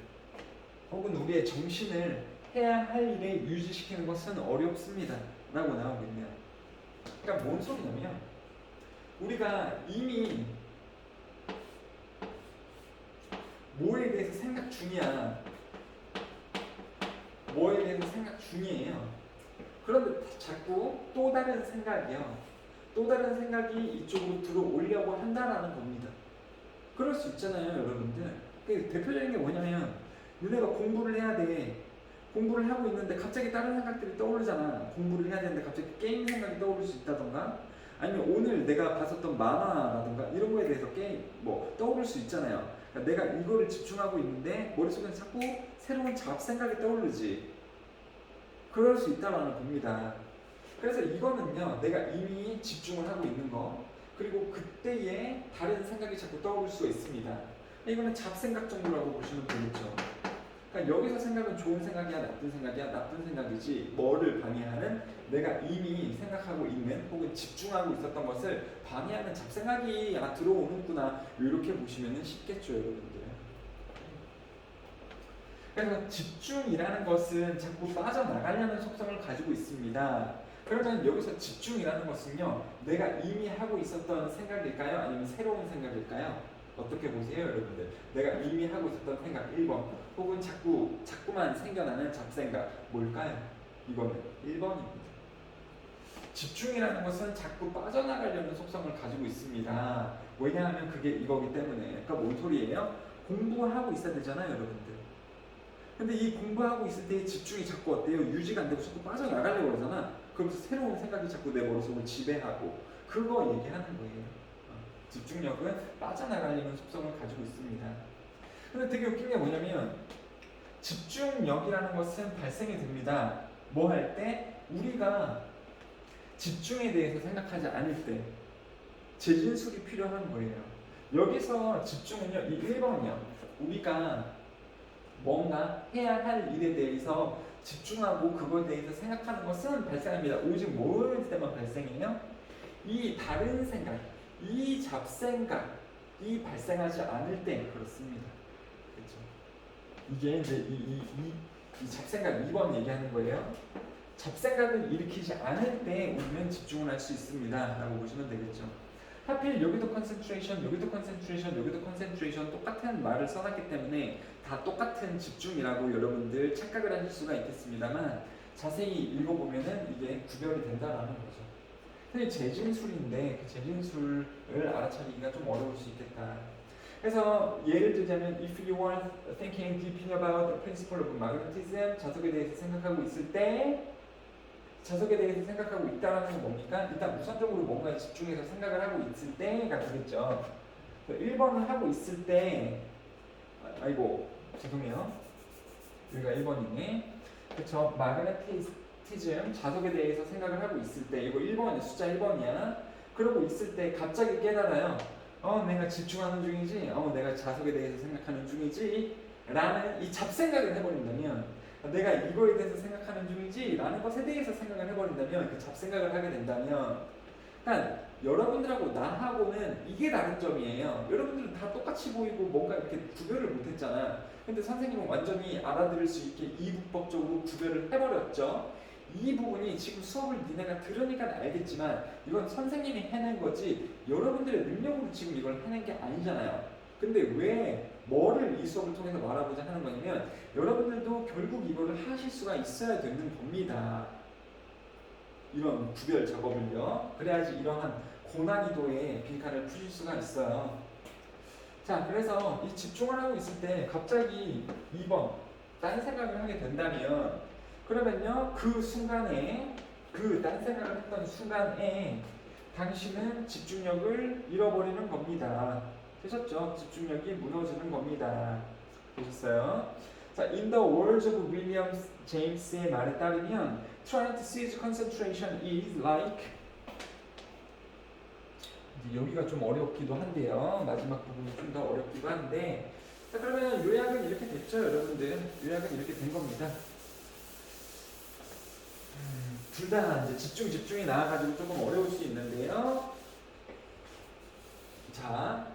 혹은 우리의 정신을 해야 할 일에 유지시키는 것은 어렵습니다. 라고 나오고 있네요. 그러니까 뭔 소리냐면 우리가 이미 뭐에 대해서 생각 중이야. 뭐에 대해서 생각 중이에요. 그런데 자꾸 또 다른 생각이요. 또 다른 생각이 이쪽으로 들어오려고 한다라는 겁니다. 그럴 수 있잖아요, 여러분들. 그 대표적인 게 뭐냐면 너네가 공부를 해야 돼. 공부를 하고 있는데 갑자기 다른 생각들이 떠오르잖아. 공부를 해야 되는데 갑자기 게임 생각이 떠오를 수 있다던가 아니면 오늘 내가 봤었던 만화라든가 이런 거에 대해서 떠오를 수 있잖아요. 그러니까 내가 이거를 집중하고 있는데 머릿속에 자꾸 새로운 잡생각이 떠오르지. 그럴 수 있다는 겁니다. 그래서 이거는요, 내가 이미 집중을 하고 있는 거, 그리고 그때에 다른 생각이 자꾸 떠오를 수가 있습니다. 이거는 잡생각 정도라고 보시면 되겠죠. 그러니까 여기서 생각은 좋은 생각이야, 나쁜 생각이야, 나쁜 생각이지, 뭐를 방해하는, 내가 이미 생각하고 있는 혹은 집중하고 있었던 것을 방해하는 잡생각이 들어오는구나, 이렇게 보시면 쉽겠죠, 여러분들. 그래서 집중이라는 것은 자꾸 빠져나가려는 속성을 가지고 있습니다. 그러면 여기서 집중이라는 것은요, 내가 이미 하고 있었던 생각일까요? 아니면 새로운 생각일까요? 어떻게 보세요, 여러분들? 내가 이미 하고 있었던 생각 1번, 혹은 자꾸만 생겨나는 잡생각 뭘까요? 이거는 1번입니다. 집중이라는 것은 자꾸 빠져나가려는 속성을 가지고 있습니다. 왜냐하면 그게 이거기 때문에. 그러니까 뭔 소리예요? 공부하고 있어야 되잖아요, 여러분들. 근데 이 공부하고 있을 때 집중이 자꾸 어때요? 유지가 안 되고 자꾸 빠져나가려고 그러잖아. 그러면서 새로운 생각이 자꾸 내 머릿속을 지배하고, 그거 얘기하는 거예요. 집중력은 빠져나가려는 속성을 가지고 있습니다. 근데 되게 웃긴 게 뭐냐면, 집중력이라는 것은 발생이 됩니다. 뭐 할 때? 우리가 집중에 대해서 생각하지 않을 때 재진술이 필요한 거예요. 여기서 집중은요, 이 1번이요. 우리가 뭔가 해야 할 일에 대해서 집중하고 그거에 대해서 생각하는 것은 발생합니다. 오직 뭘 때만 발생해요? 이 다른 생각, 이 잡생각이 발생하지 않을 때 그렇습니다. 그렇죠? 이게 이제 이 잡생각 2번 얘기하는 거예요. 잡생각을 일으키지 않을 때 우리는 집중을 할 수 있습니다. 라고 보시면 되겠죠. 하필 여기도 concentration, 여기도 concentration, 여기도 concentration 똑같은 말을 써놨기 때문에 다 똑같은 집중이라고 여러분들 착각을 하실 수가 있겠습니다만, 자세히 읽어보면은 이게 구별이 된다라는 거죠. 근데 재진술인데 그 재진술을 알아차리기가 좀 어려울 수 있겠다. 그래서 예를 들자면 if you are thinking deeply about the principle of magnetism, 자석에 대해서 생각하고 있을 때, 자석에 대해서 생각하고 있다는 건 뭡니까? 일단 우선적으로 뭔가에 집중해서 생각을 하고 있을 때가 되겠죠. 1번을 하고 있을 때, 아이고 죄송해요, 여기가 1번이네. 그쵸, 마그네티즘, 자석에 대해서 생각을 하고 있을 때, 이거 1번이야, 숫자 1번이야. 그러고 있을 때 갑자기 깨달아요. 내가 집중하는 중이지, 내가 자석에 대해서 생각하는 중이지 라는 이 잡생각을 해버린다면, 내가 이거에 대해서 생각하는 중이지 라는 것에 대해서 생각을 해버린다면, 그 잡생각을 하게 된다면, 그러니까 여러분들하고 나하고는 이게 다른 점이에요. 여러분들은 다 똑같이 보이고 뭔가 이렇게 구별을 못했잖아. 근데 선생님은 완전히 알아들을 수 있게 이북법적으로 구별을 해버렸죠. 이 부분이 지금 수업을 니네가 들으니까 알겠지만, 이건 선생님이 해낸 거지 여러분들의 능력으로 지금 이걸 해낸 게 아니잖아요. 근데 왜 뭐를 이 수업을 통해서 말하고자 하는 거냐면, 여러분들도 결국 이거를 하실 수가 있어야 되는 겁니다. 이런 구별 작업을요. 그래야지 이러한 고난이도의 빈칸을 푸실 수가 있어요. 자, 그래서 이 집중을 하고 있을 때 갑자기 2번 딴 생각을 하게 된다면, 그러면요, 그 순간에, 그 딴 생각을 했던 순간에 당신은 집중력을 잃어버리는 겁니다. 되셨죠? 집중력이 무너지는 겁니다. 되셨어요? 자, in the words of William James의 말에 따르면, trying to seize concentration is like, 이제 여기가 좀 어렵기도 한데요. 마지막 부분이 좀 더 어렵기도 한데, 자, 그러면 요약은 이렇게 됐죠, 여러분들. 요약은 이렇게 된 겁니다. 둘 다 이제 집중이 나와가지고 조금 어려울 수 있는데요. 자,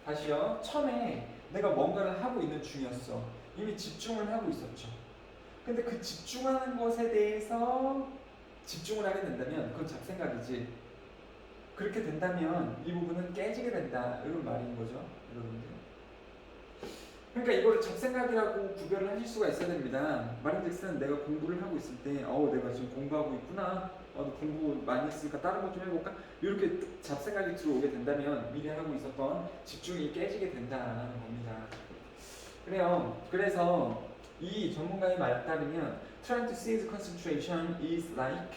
다시요. 처음에 내가 뭔가를 하고 있는 중이었어. 이미 집중을 하고 있었죠. 근데 그 집중하는 것에 대해서 집중을 하게 된다면 그건 잡생각이지. 그렇게 된다면 이 부분은 깨지게 된다, 이런 말인 거죠, 여러분들. 그러니까 이거를 잡생각이라고 구별을 하실 수가 있어야 됩니다. 말인즉슨 내가 공부를 하고 있을 때, 내가 지금 공부하고 있구나, 공부 많이 했으니까 다른 것 좀 해볼까, 이렇게 잡생각이 들어오게 된다면 미리 하고 있었던 집중이 깨지게 된다는 겁니다. 그래요. 그래서 이 전문가의 말에 따르면 trying to seize concentration is like,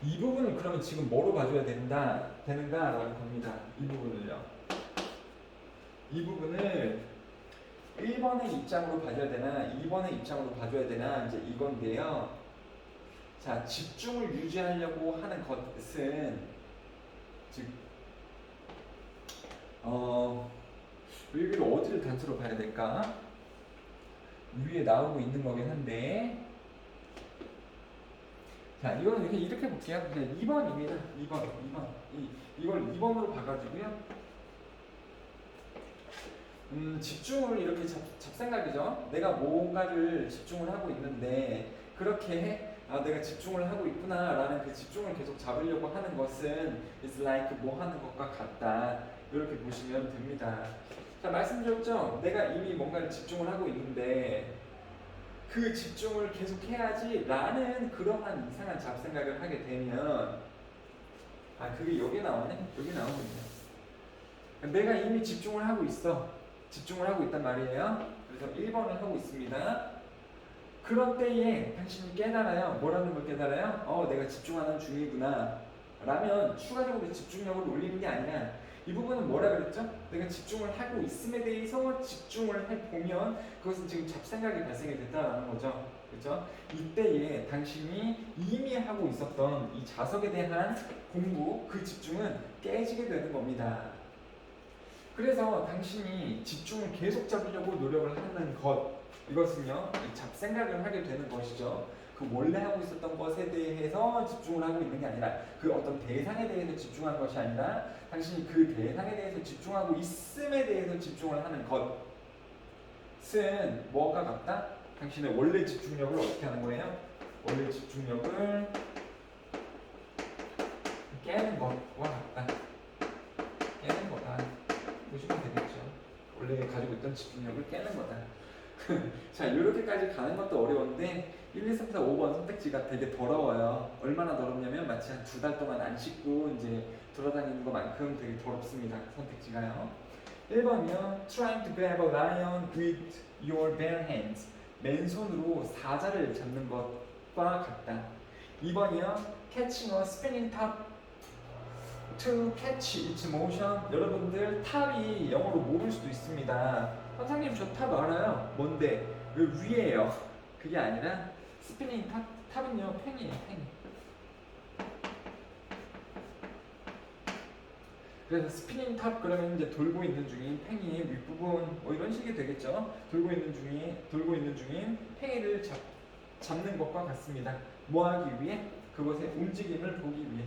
이 부분을 그러면 지금 뭐로 봐줘야 되는가라는 겁니다. 이 부분을요. 이 부분을 1번의 입장으로 봐줘야 되나 2번의 입장으로 봐줘야 되나 이제 이건데요. 자, 집중을 유지하려고 하는 것은 즉 여기를 어디를 단서로 봐야 될까? 위에 나오고 있는 거긴 한데 자, 이거는 이렇게 볼게요. 그냥 2번입니다. 2번. 이걸 2번으로 봐가지고요. 집중을 이렇게 잡생각이죠. 내가 뭔가를 집중을 하고 있는데 그렇게 내가 집중을 하고 있구나라는 그 집중을 계속 잡으려고 하는 것은 is like 뭐 하는 것과 같다. 이렇게 보시면 됩니다. 자, 말씀드렸죠. 내가 이미 뭔가를 집중을 하고 있는데 그 집중을 계속 해야지 라는 그러한 이상한 잡생각을 하게 되면 그게 여기 나오네? 여기 나오거든요. 내가 이미 집중을 하고 있어. 집중을 하고 있단 말이에요. 그래서 1번을 하고 있습니다. 그런 때에 당신이 깨달아요. 뭐라는 걸 깨달아요? 내가 집중하는 중이구나 라면 추가적으로 집중력을 올리는 게 아니라 이 부분은 뭐라 그랬죠? 내가 집중을 하고 있음에 대해서 집중을 해보면 그것은 지금 잡생각이 발생이 됐다라는 거죠. 그렇죠? 이때에 당신이 이미 하고 있었던 이 자석에 대한 공부, 그 집중은 깨지게 되는 겁니다. 그래서 당신이 집중을 계속 잡으려고 노력을 하는 것, 이것은요, 잡생각을 하게 되는 것이죠. 그 원래 하고 있었던 것에 대해서 집중을 하고 있는 게 아니라 그 어떤 대상에 대해서 집중한 것이 아니라 당신이 그 대상에 대해서 집중하고 있음에 대해서 집중을 하는 것은 뭐가 같다? 당신의 원래 집중력을 어떻게 하는 거예요? 원래 집중력을 깨는 것과 같다. 깨는 거다. 보시면 되겠죠. 원래 가지고 있던 집중력을 깨는 거다. 자, 이렇게까지 가는 것도 어려운데 1, 2, 3, 4, 5번 선택지가 되게 더러워요. 얼마나 더럽냐면 마치 한 2달 동안 안 씻고 이제 돌아다니는 것만큼 되게 더럽습니다. 선택지가요. 1번이요. Trying to grab a lion with your bare hands. 맨손으로 사자를 잡는 것과 같다. 2번이요. Catching a spinning top to catch its motion. 여러분들 탑이 영어로 모를 수도 있습니다. 선생님 저 탑 알아요. 뭔데? 왜 위에요? 그게 아니라 스피닝 탑은요 팽이에요. 팽이. 그래서 스피닝 탑 그러면 이제 돌고 있는 중인 팽이의 윗부분 뭐 이런 식이 되겠죠. 돌고 있는 중인 팽이를 잡는 것과 같습니다. 뭐 하기 위해? 그것의 움직임을 보기 위해.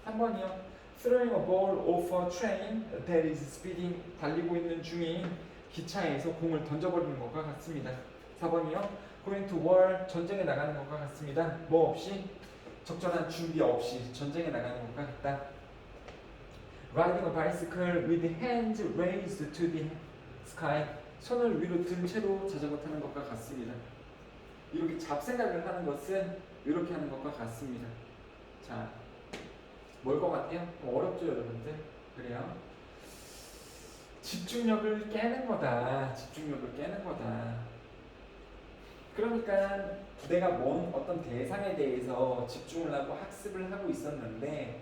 3번이요. Throwing a ball off a train that is speeding. 달리고 있는 중인 기차에서 공을 던져버리는 것과 같습니다. 4번이요. Going to war. 전쟁에 나가는 것과 같습니다. 뭐 없이? 적절한 준비 없이 전쟁에 나가는 것과 같다. Riding a bicycle with hands raised to the sky. 손을 위로 든 채로 자전거 타는 것과 같습니다. 이렇게 잡생각을 하는 것은 이렇게 하는 것과 같습니다. 자, 뭘 것 같아요? 어렵죠, 여러분들? 그래요? 집중력을 깨는 거다. 집중력을 깨는 거다. 그러니까 내가 어떤 대상에 대해서 집중을 하고 학습을 하고 있었는데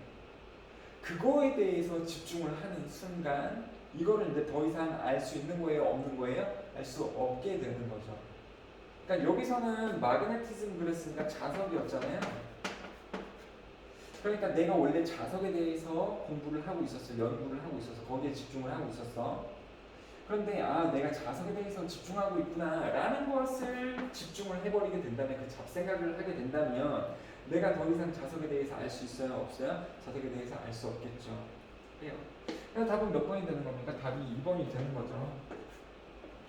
그거에 대해서 집중을 하는 순간 이거를 이제 더 이상 알 수 있는 거예요? 없는 거예요? 알 수 없게 되는 거죠. 그러니까 여기서는 마그네티즘 그랬으니까 자석이었잖아요. 그러니까 내가 원래 자석에 대해서 공부를 하고 있었어. 연구를 하고 있었어. 거기에 집중을 하고 있었어. 그런데 내가 자석에 대해서 집중하고 있구나 라는 것을 집중을 해버리게 된다면 그 잡생각을 하게 된다면 내가 더 이상 자석에 대해서 알 수 있어요? 없어요? 자석에 대해서 알 수 없겠죠. 그래요. 그래서 답은 몇 번이 되는 겁니까? 답이 2번이 되는 거죠.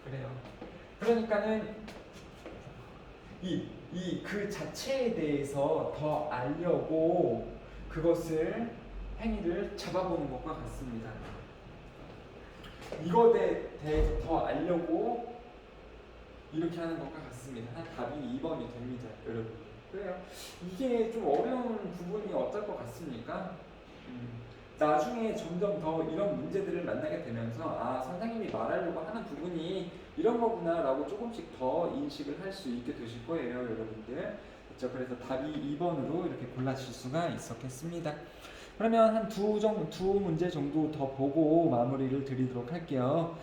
그래요. 그러니까는 그 자체에 대해서 더 알려고 그것을 행위를 잡아보는 것과 같습니다. 이것에 대해서 더 알려고 이렇게 하는 것과 같습니다. 답이 2번이 됩니다, 여러분. 그래요. 이게 좀 어려운 부분이 어떨 것 같습니까? 나중에 점점 더 이런 문제들을 만나게 되면서 선생님이 말하려고 하는 부분이 이런 거구나 라고 조금씩 더 인식을 할 수 있게 되실 거예요, 여러분들. 있죠. 그래서 답이 2번으로 이렇게 골라질 수가 있었겠습니다. 그러면 한 두 문제 정도 더 보고 마무리를 드리도록 할게요.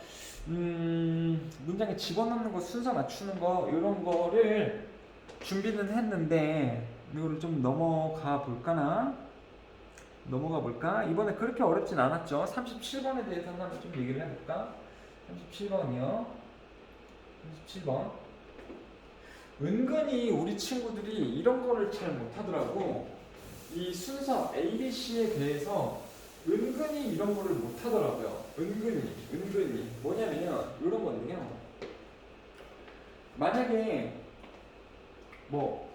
문장에 집어넣는 거, 순서 맞추는 거 이런 거를 준비는 했는데 이거를 좀 넘어가 볼까? 이번에 그렇게 어렵진 않았죠. 37번에 대해서 한번 좀 얘기를 해볼까? 37번이요. 37번. 은근히 우리 친구들이 이런 거를 잘 못하더라고. 이 순서 A, B, C에 대해서 은근히 이런 거를 못하더라고요. 은근히. 뭐냐면 이런 건데요. 만약에 뭐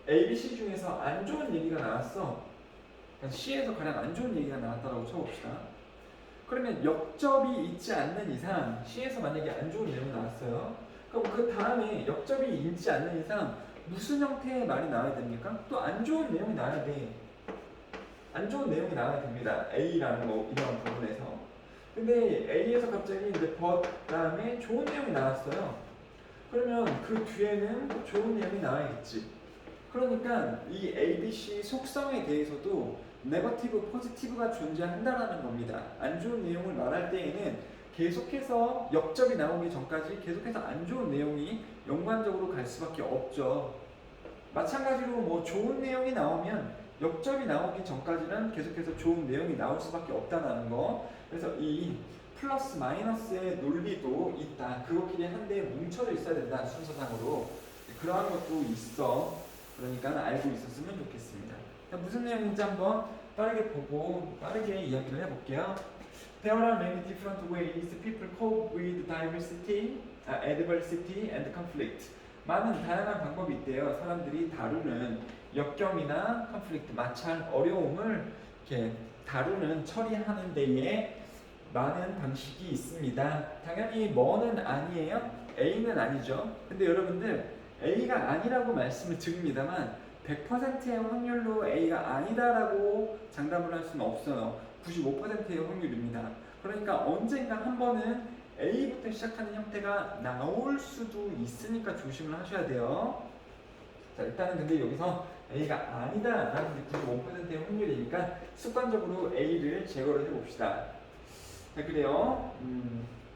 A, B, C 중에서 안 좋은 얘기가 나왔어. C에서 가장 안 좋은 얘기가 나왔다고 쳐봅시다. 그러면 역접이 있지 않는 이상 C에서 만약에 안 좋은 내용이 나왔어요. 그럼 그 다음에 역접이 있지 않는 이상 무슨 형태의 말이 나와야 됩니까? 또 안 좋은 내용이 나와야 돼. 안 좋은 내용이 나와야 됩니다. A라는 뭐 이런 부분에서. 근데 A에서 갑자기 이제 but 다음에 좋은 내용이 나왔어요. 그러면 그 뒤에는 좋은 내용이 나와야겠지. 그러니까 이 ABC 속성에 대해서도 네거티브, 포지티브가 존재한다라는 겁니다. 안 좋은 내용을 말할 때에는 계속해서 역접이 나오기 전까지 계속해서 안 좋은 내용이 연관적으로 갈 수밖에 없죠. 마찬가지로 뭐 좋은 내용이 나오면 역접이 나오기 전까지는 계속해서 좋은 내용이 나올 수밖에 없다는 거. 그래서 이 플러스 마이너스의 논리도 있다. 그것끼리 한데 뭉쳐져 있어야 된다. 순서상으로. 그러한 것도 있어. 그러니까 알고 있었으면 좋겠습니다. 무슨 내용인지 한번 빠르게 보고 빠르게 이야기를 해볼게요. There are many different ways people cope with diversity, adversity, and conflict. 많은 다양한 방법이 있대요. 사람들이 다루는 역경이나 컨플릭트, 마찰, 어려움을 이렇게 다루는, 처리하는 데에 많은 방식이 있습니다. 당연히 뭐는 아니에요? A는 아니죠. 근데 여러분들 A가 아니라고 말씀을 드립니다만 100%의 확률로 A가 아니다라고 장담을 할 수는 없어요. 95%의 확률입니다. 그러니까 언젠가 한 번은 A부터 시작하는 형태가 나올 수도 있으니까 조심을 하셔야 돼요. 자, 일단은 근데 여기서 A가 아니다라는 95%의 확률이니까 습관적으로 A를 제거를 해봅시다. 자, 그래요.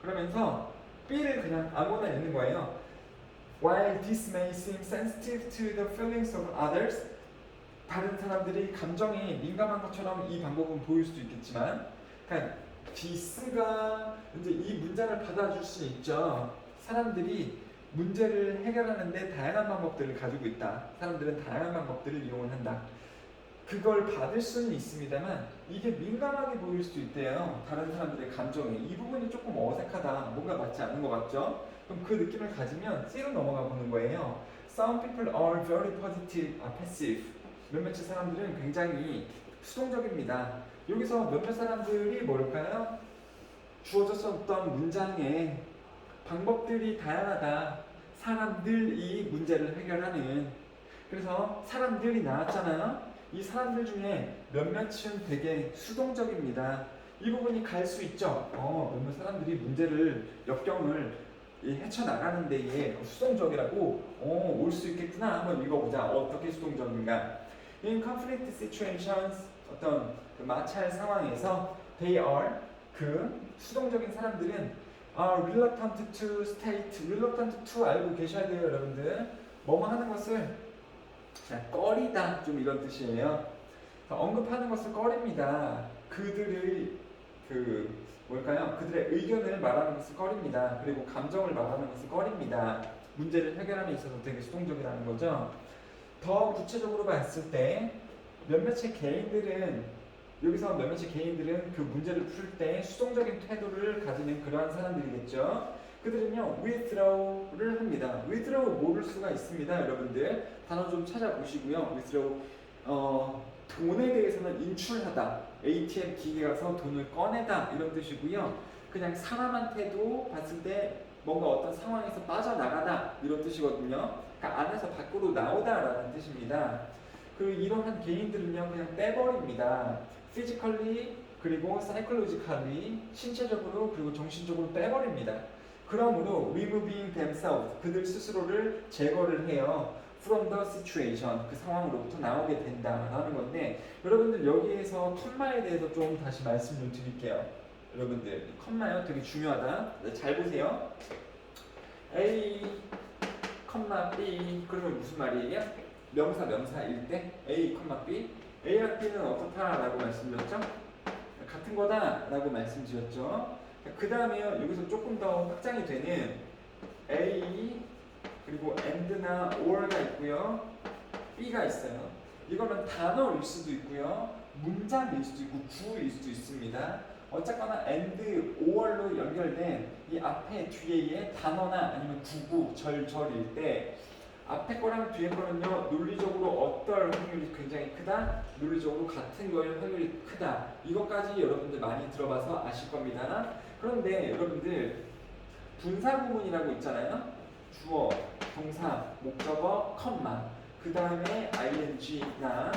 그러면서 B를 그냥 아무거나 있는 거예요. While this may seem sensitive to the feelings of others, 다른 사람들이 감정에 민감한 것처럼 이 방법은 보일 수도 있겠지만, 그러니까 this가 이제 이 문장을 받아줄 수 있죠. 사람들이 문제를 해결하는데 다양한 방법들을 가지고 있다. 사람들은 다양한 방법들을 이용을 한다. 그걸 받을 수는 있습니다만 이게 민감하게 보일 수도 있대요. 다른 사람들의 감정에. 이 부분이 조금 어색하다. 뭔가 맞지 않는 것 같죠? 그럼 그 느낌을 가지면 C로 넘어가 보는 거예요. Some people are very positive, passive. 몇몇 사람들은 굉장히 수동적입니다. 여기서 몇몇 사람들이 뭘까요? 주어졌었던 문장에 방법들이 다양하다. 사람들이 문제를 해결하는. 그래서 사람들이 나왔잖아요. 이 사람들 중에 몇몇은 되게 수동적입니다. 이 부분이 갈 수 있죠. 몇몇 사람들이 문제를, 역경을 헤쳐나가는 데에 수동적이라고 올 수 있겠구나. 한번 읽어보자. 어떻게 수동적인가. In conflict situations, 어떤 그 마찰 상황에서 they are, 그 수동적인 사람들은 are reluctant to state, reluctant to 알고 계셔야 돼요, 여러분들. 뭐뭐 하는 것을 자, 꺼리다, 좀 이런 뜻이에요. 언급하는 것을 꺼립니다. 그들의 뭘까요? 그들의 의견을 말하는 것을 꺼립니다. 그리고 감정을 말하는 것을 꺼립니다. 문제를 해결함에 있어서 되게 수동적이라는 거죠. 더 구체적으로 봤을 때 몇몇의 개인들은, 여기서 몇몇의 개인들은 그 문제를 풀 때 수동적인 태도를 가지는 그러한 사람들이겠죠. 그들은요, withdraw를 합니다. withdraw 모를 수가 있습니다, 여러분들. 단어 좀 찾아보시고요. withdraw, 돈에 대해서는 인출하다, ATM 기계 가서 돈을 꺼내다 이런 뜻이고요. 그냥 사람한테도 봤을 때 뭔가 어떤 상황에서 빠져나가다 이런 뜻이거든요. 그러니까 안에서 밖으로 나오다라는 뜻입니다. 그 이러한 개인들은요, 그냥 빼버립니다. physically, 그리고 psychologically, 신체적으로 그리고 정신적으로 빼버립니다. 그러므로 removing themselves, 그들 스스로를 제거를 해요. from the situation 그 상황으로부터 나오게 된다라는 건데 여러분들 여기에서 컴마에 대해서 좀 다시 말씀 좀 드릴게요. 여러분들 컴마요 되게 중요하다. 잘 보세요. A, B 그러면 무슨 말이에요? 명사일 때 A, B A랑 B는 어떻다라고 말씀드렸죠? 같은 거다라고 말씀드렸죠. 그 다음에요 여기서 조금 더 확장이 되는 A 그리고 and나 or가 있고요. B가 있어요. 이거는 단어일 수도 있고요. 문장일 수도 있고 구일 수도 있습니다. 어쨌거나 and, or로 연결된 이 앞에 뒤에의 단어나 아니면 구구, 절일 때 앞에 거랑 뒤에 거는요 논리적으로 어떨 확률이 굉장히 크다, 논리적으로 같은 거일 확률이 크다. 이것까지 여러분들 많이 들어봐서 아실 겁니다. 그런데 여러분들 분사 구문이라고 있잖아요. 주어, 동사, 목적어, 컴마 그 다음에 ing나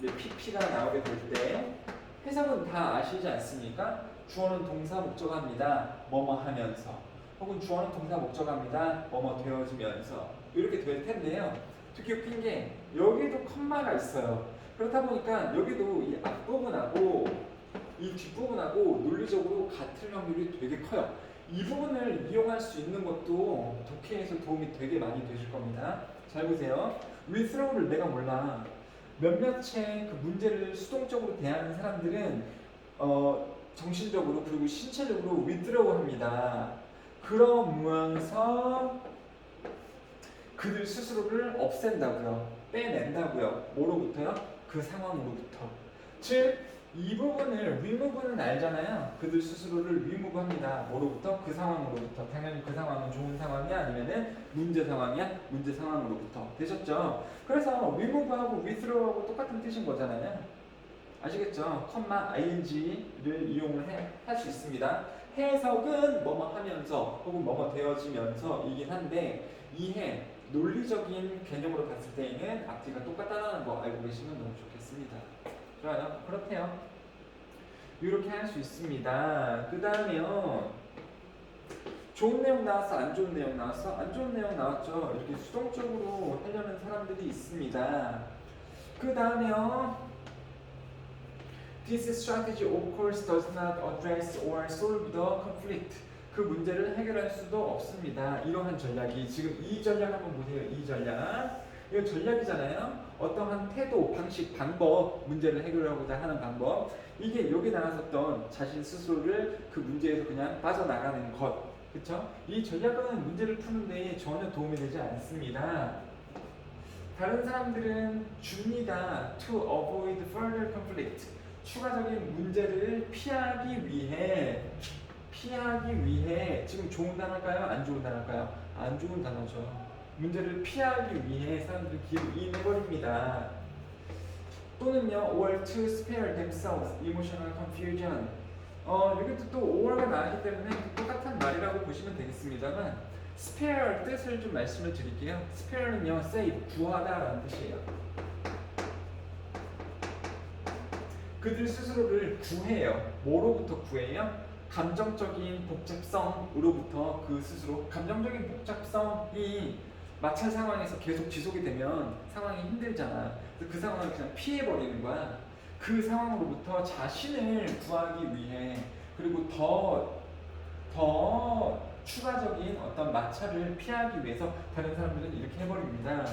pp가 나오게 될 때 해석은 다 아시지 않습니까? 주어는 동사 목적어입니다. 뭐뭐 하면서 혹은 주어는 동사 목적어입니다. 뭐뭐 되어지면서 이렇게 될 텐데요. 특히 웃긴 게 여기도 컴마가 있어요. 그렇다 보니까 여기도 이 앞부분하고 이 뒷부분하고 논리적으로 같을 확률이 되게 커요. 이 부분을 이용할 수 있는 것도 독해에서 도움이 되게 많이 되실 겁니다. 잘 보세요. withdraw를 내가 몰라. 몇몇의 그 문제를 수동적으로 대하는 사람들은 정신적으로 그리고 신체적으로 withdraw 합니다. 그러면서 그들 스스로를 없앤다고요. 빼낸다고요. 뭐로부터요? 그 상황으로부터. 즉 이 부분을 remove는 알잖아요. 그들 스스로를 remove 합니다. 뭐로부터? 그 상황으로부터. 당연히 그 상황은 좋은 상황이야? 아니면은 문제 상황이야? 문제 상황으로부터. 되셨죠? 그래서 remove하고 withdraw하고 똑같은 뜻인 거잖아요. 아시겠죠? 컴마 ing를 이용을 할 수 있습니다. 해석은 뭐뭐 하면서 혹은 뭐뭐 되어지면서 이긴 한데 이해, 논리적인 개념으로 봤을 때에는 앞뒤가 똑같다는 거 알고 계시면 너무 좋겠습니다. 좋아요. 그렇대요. 이렇게 할 수 있습니다. 그 다음에요. 좋은 내용 나왔어? 안 좋은 내용 나왔어? 안 좋은 내용 나왔죠. 이렇게 수동적으로 하려는 사람들이 있습니다. 그 다음에요. This strategy of course does not address or solve the conflict. 그 문제를 해결할 수도 없습니다. 이러한 전략이 지금 이 전략 한번 보세요. 이 전략. 이거 전략이잖아요. 어떠한 태도, 방식, 방법, 문제를 해결하고자 하는 방법. 이게 여기 나왔었던 자신 스스로를 그 문제에서 그냥 빠져나가는 것. 그쵸? 이 전략은 문제를 푸는 데 전혀 도움이 되지 않습니다. 다른 사람들은 줍니다. To avoid further conflict. 추가적인 문제를 피하기 위해 지금 좋은 단어일까요? 안 좋은 단어일까요? 안 좋은 단어죠. 문제를 피하기 위해 사람들이 기임해버립니다. 또는요, or to spare themselves emotional confusion. 여기도 또 or가 나왔기 때문에 똑같은 말이라고 보시면 되겠습니다만 spare 뜻을 좀 말씀을 드릴게요. spare는요, save, 구하다라는 뜻이에요. 그들 스스로를 구해요. 뭐로부터 구해요? 감정적인 복잡성으로부터 그 스스로. 감정적인 복잡성이 마찰 상황에서 계속 지속이 되면 상황이 힘들잖아. 그래서 그 상황을 그냥 피해버리는 거야. 그 상황으로부터 자신을 구하기 위해 그리고 더 추가적인 어떤 마찰을 피하기 위해서 다른 사람들은 이렇게 해버립니다.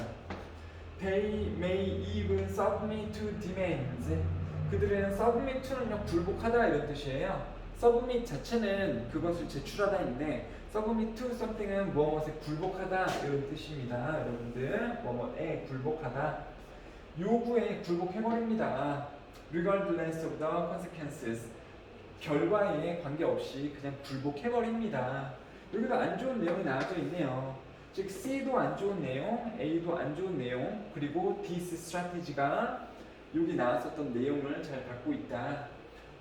They may even submit to demands. 그들은 submit to는요 굴복하다 이런 뜻이에요. submit 자체는 그것을 제출하다인데 submit to something은 무엇에 굴복하다 이런 뜻입니다. 여러분들 뭐뭐에 굴복하다, 요구에 굴복해버립니다. regardless of the consequences. 결과에 관계없이 그냥 굴복해버립니다. 여기도 안 좋은 내용이 나와져 있네요. 즉 C도 안 좋은 내용, A도 안 좋은 내용, 그리고 this strategy가 여기 나왔었던 내용을 잘 갖고 있다.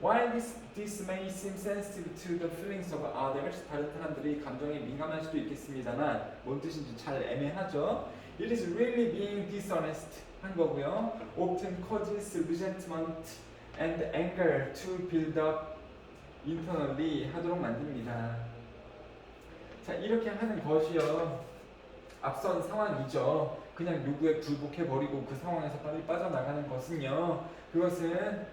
While this may seem sensitive to the feelings of others, 다른 사람들이 감정에 민감할 수도 있겠습니다만 뭔 뜻인지 잘 애매하죠. It is really being dishonest 한 거고요. Often causes resentment and anger to build up internally 하도록 만듭니다. 자, 이렇게 하는 것이요 앞선 상황이죠. 그냥 요구에 굴복해버리고 그 상황에서 빨리 빠져나가는 것은요, 그것은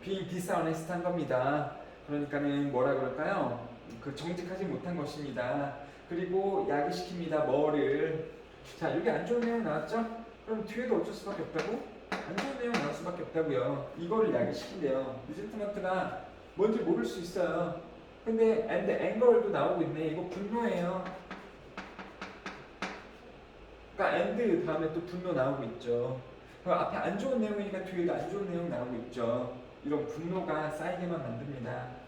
being dishonest한 겁니다. 그러니까는 뭐라 그럴까요? 그 정직하지 못한 것입니다. 그리고 야기시킵니다. 뭐를. 자, 여기 안 좋은 내용 나왔죠? 그럼 뒤에도 어쩔 수밖에 없다고? 안 좋은 내용 나올 수밖에 없다고요. 이거를 야기시킨대요. 리젠트먼트가 뭔지 모를 수 있어요. 근데 and anger도 나오고 있네. 이거 분노예요. 그러니까 and 다음에 또 분노 나오고 있죠. 그 앞에 안 좋은 내용이니까 뒤에도 안 좋은 내용 나오고 있죠. 이런 분노가 쌓이게만 만듭니다.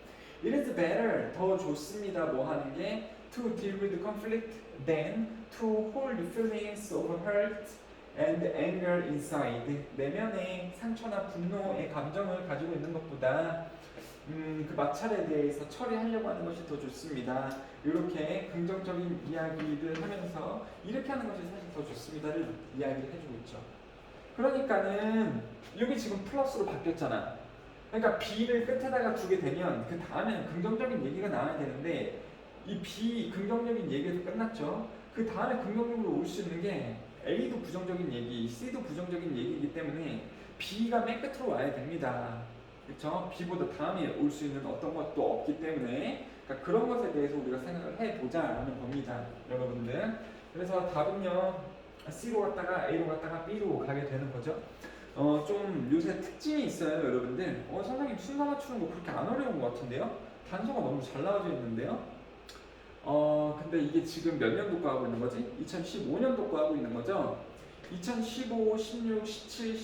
It is better, 더 좋습니다. 뭐 하는 게 to deal with conflict than to hold feelings of hurt and anger inside. 내면에 상처나 분노의 감정을 가지고 있는 것보다 그 마찰에 대해서 처리하려고 하는 것이 더 좋습니다. 이렇게 긍정적인 이야기를 하면서 이렇게 하는 것이 사실 더 좋습니다를 이야기를 해주고 있죠. 그러니까는 여기 지금 플러스로 바뀌었잖아. 그러니까 B를 끝에다가 두게 되면 그 다음에는 긍정적인 얘기가 나와야 되는데 이 B 긍정적인 얘기에서 끝났죠. 그 다음에 긍정적으로 올 수 있는 게 A도 부정적인 얘기, C도 부정적인 얘기이기 때문에 B가 맨 끝으로 와야 됩니다. 그렇죠? B보다 다음에 올 수 있는 어떤 것도 없기 때문에 그러니까 그런 것에 대해서 우리가 생각을 해보자라는 겁니다. 여러분들. 그래서 답은요. C로 갔다가 A로 갔다가 B로 가게 되는 거죠. 좀 요새 특징이 있어요, 여러분들. 선생님 순서 맞추는 거 그렇게 안 어려운 것 같은데요? 단서가 너무 잘 나와져 있는데요? 근데 이게 지금 몇 년도 거 하고 있는 거지? 2015년도 거 하고 있는 거죠? 2015, 16, 17,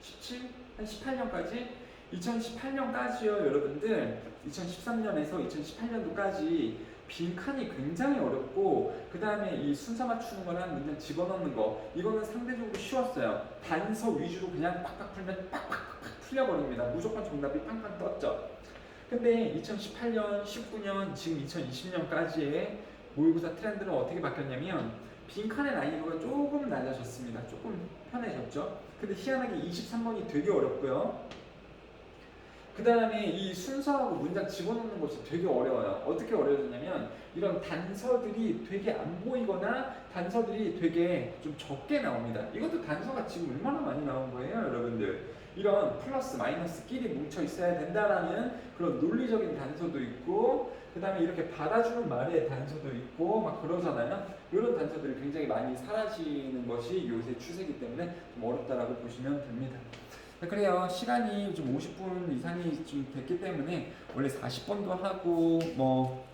17? 한 18년까지? 2018년까지요, 여러분들. 2013년에서 2018년도까지 빈칸이 굉장히 어렵고 그 다음에 이 순서 맞추는 거랑 문장 집어넣는 거 이거는 상대적으로 쉬웠어요. 단서 위주로 그냥 빡빡 풀면 빡빡 풀려버립니다. 무조건 정답이 빵빵 떴죠. 근데 2018년, 19년, 지금 2020년까지의 모의고사 트렌드는 어떻게 바뀌었냐면 빈칸의 난이도가 조금 낮아졌습니다. 조금 편해졌죠. 근데 희한하게 23번이 되게 어렵고요. 그 다음에 이 순서하고 문장 집어넣는 것이 되게 어려워요. 어떻게 어려워졌냐면 이런 단서들이 되게 안 보이거나 단서들이 되게 좀 적게 나옵니다. 이것도 단서가 지금 얼마나 많이 나온 거예요, 여러분들. 이런 플러스 마이너스끼리 뭉쳐 있어야 된다라는 그런 논리적인 단서도 있고 그 다음에 이렇게 받아주는 말의 단서도 있고 막 그러잖아요. 이런 단서들이 굉장히 많이 사라지는 것이 요새 추세이기 때문에 좀 어렵다라고 보시면 됩니다. 그래요. 시간이 좀 50분 이상이 좀 됐기 때문에 원래 40번도 하고 뭐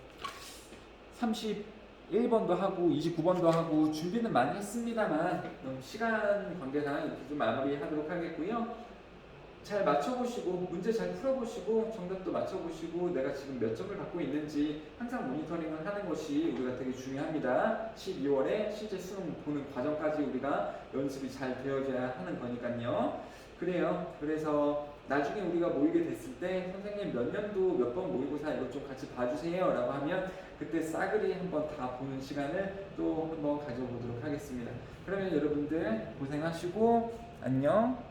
31번도 하고 29번도 하고 준비는 많이 했습니다만 시간 관계상 이렇게 좀 마무리하도록 하겠고요. 잘 맞춰보시고 문제 잘 풀어보시고 정답도 맞춰보시고 내가 지금 몇 점을 갖고 있는지 항상 모니터링을 하는 것이 우리가 되게 중요합니다. 12월에 실제 수능 보는 과정까지 우리가 연습이 잘 되어져야 하는 거니까요. 그래요. 그래서 나중에 우리가 모이게 됐을 때 선생님 몇 년도 몇 번 모의고사 이것 좀 같이 봐주세요 라고 하면 그때 싸그리 한번 다 보는 시간을 또 한번 가져보도록 하겠습니다. 그러면 여러분들 고생하시고 안녕.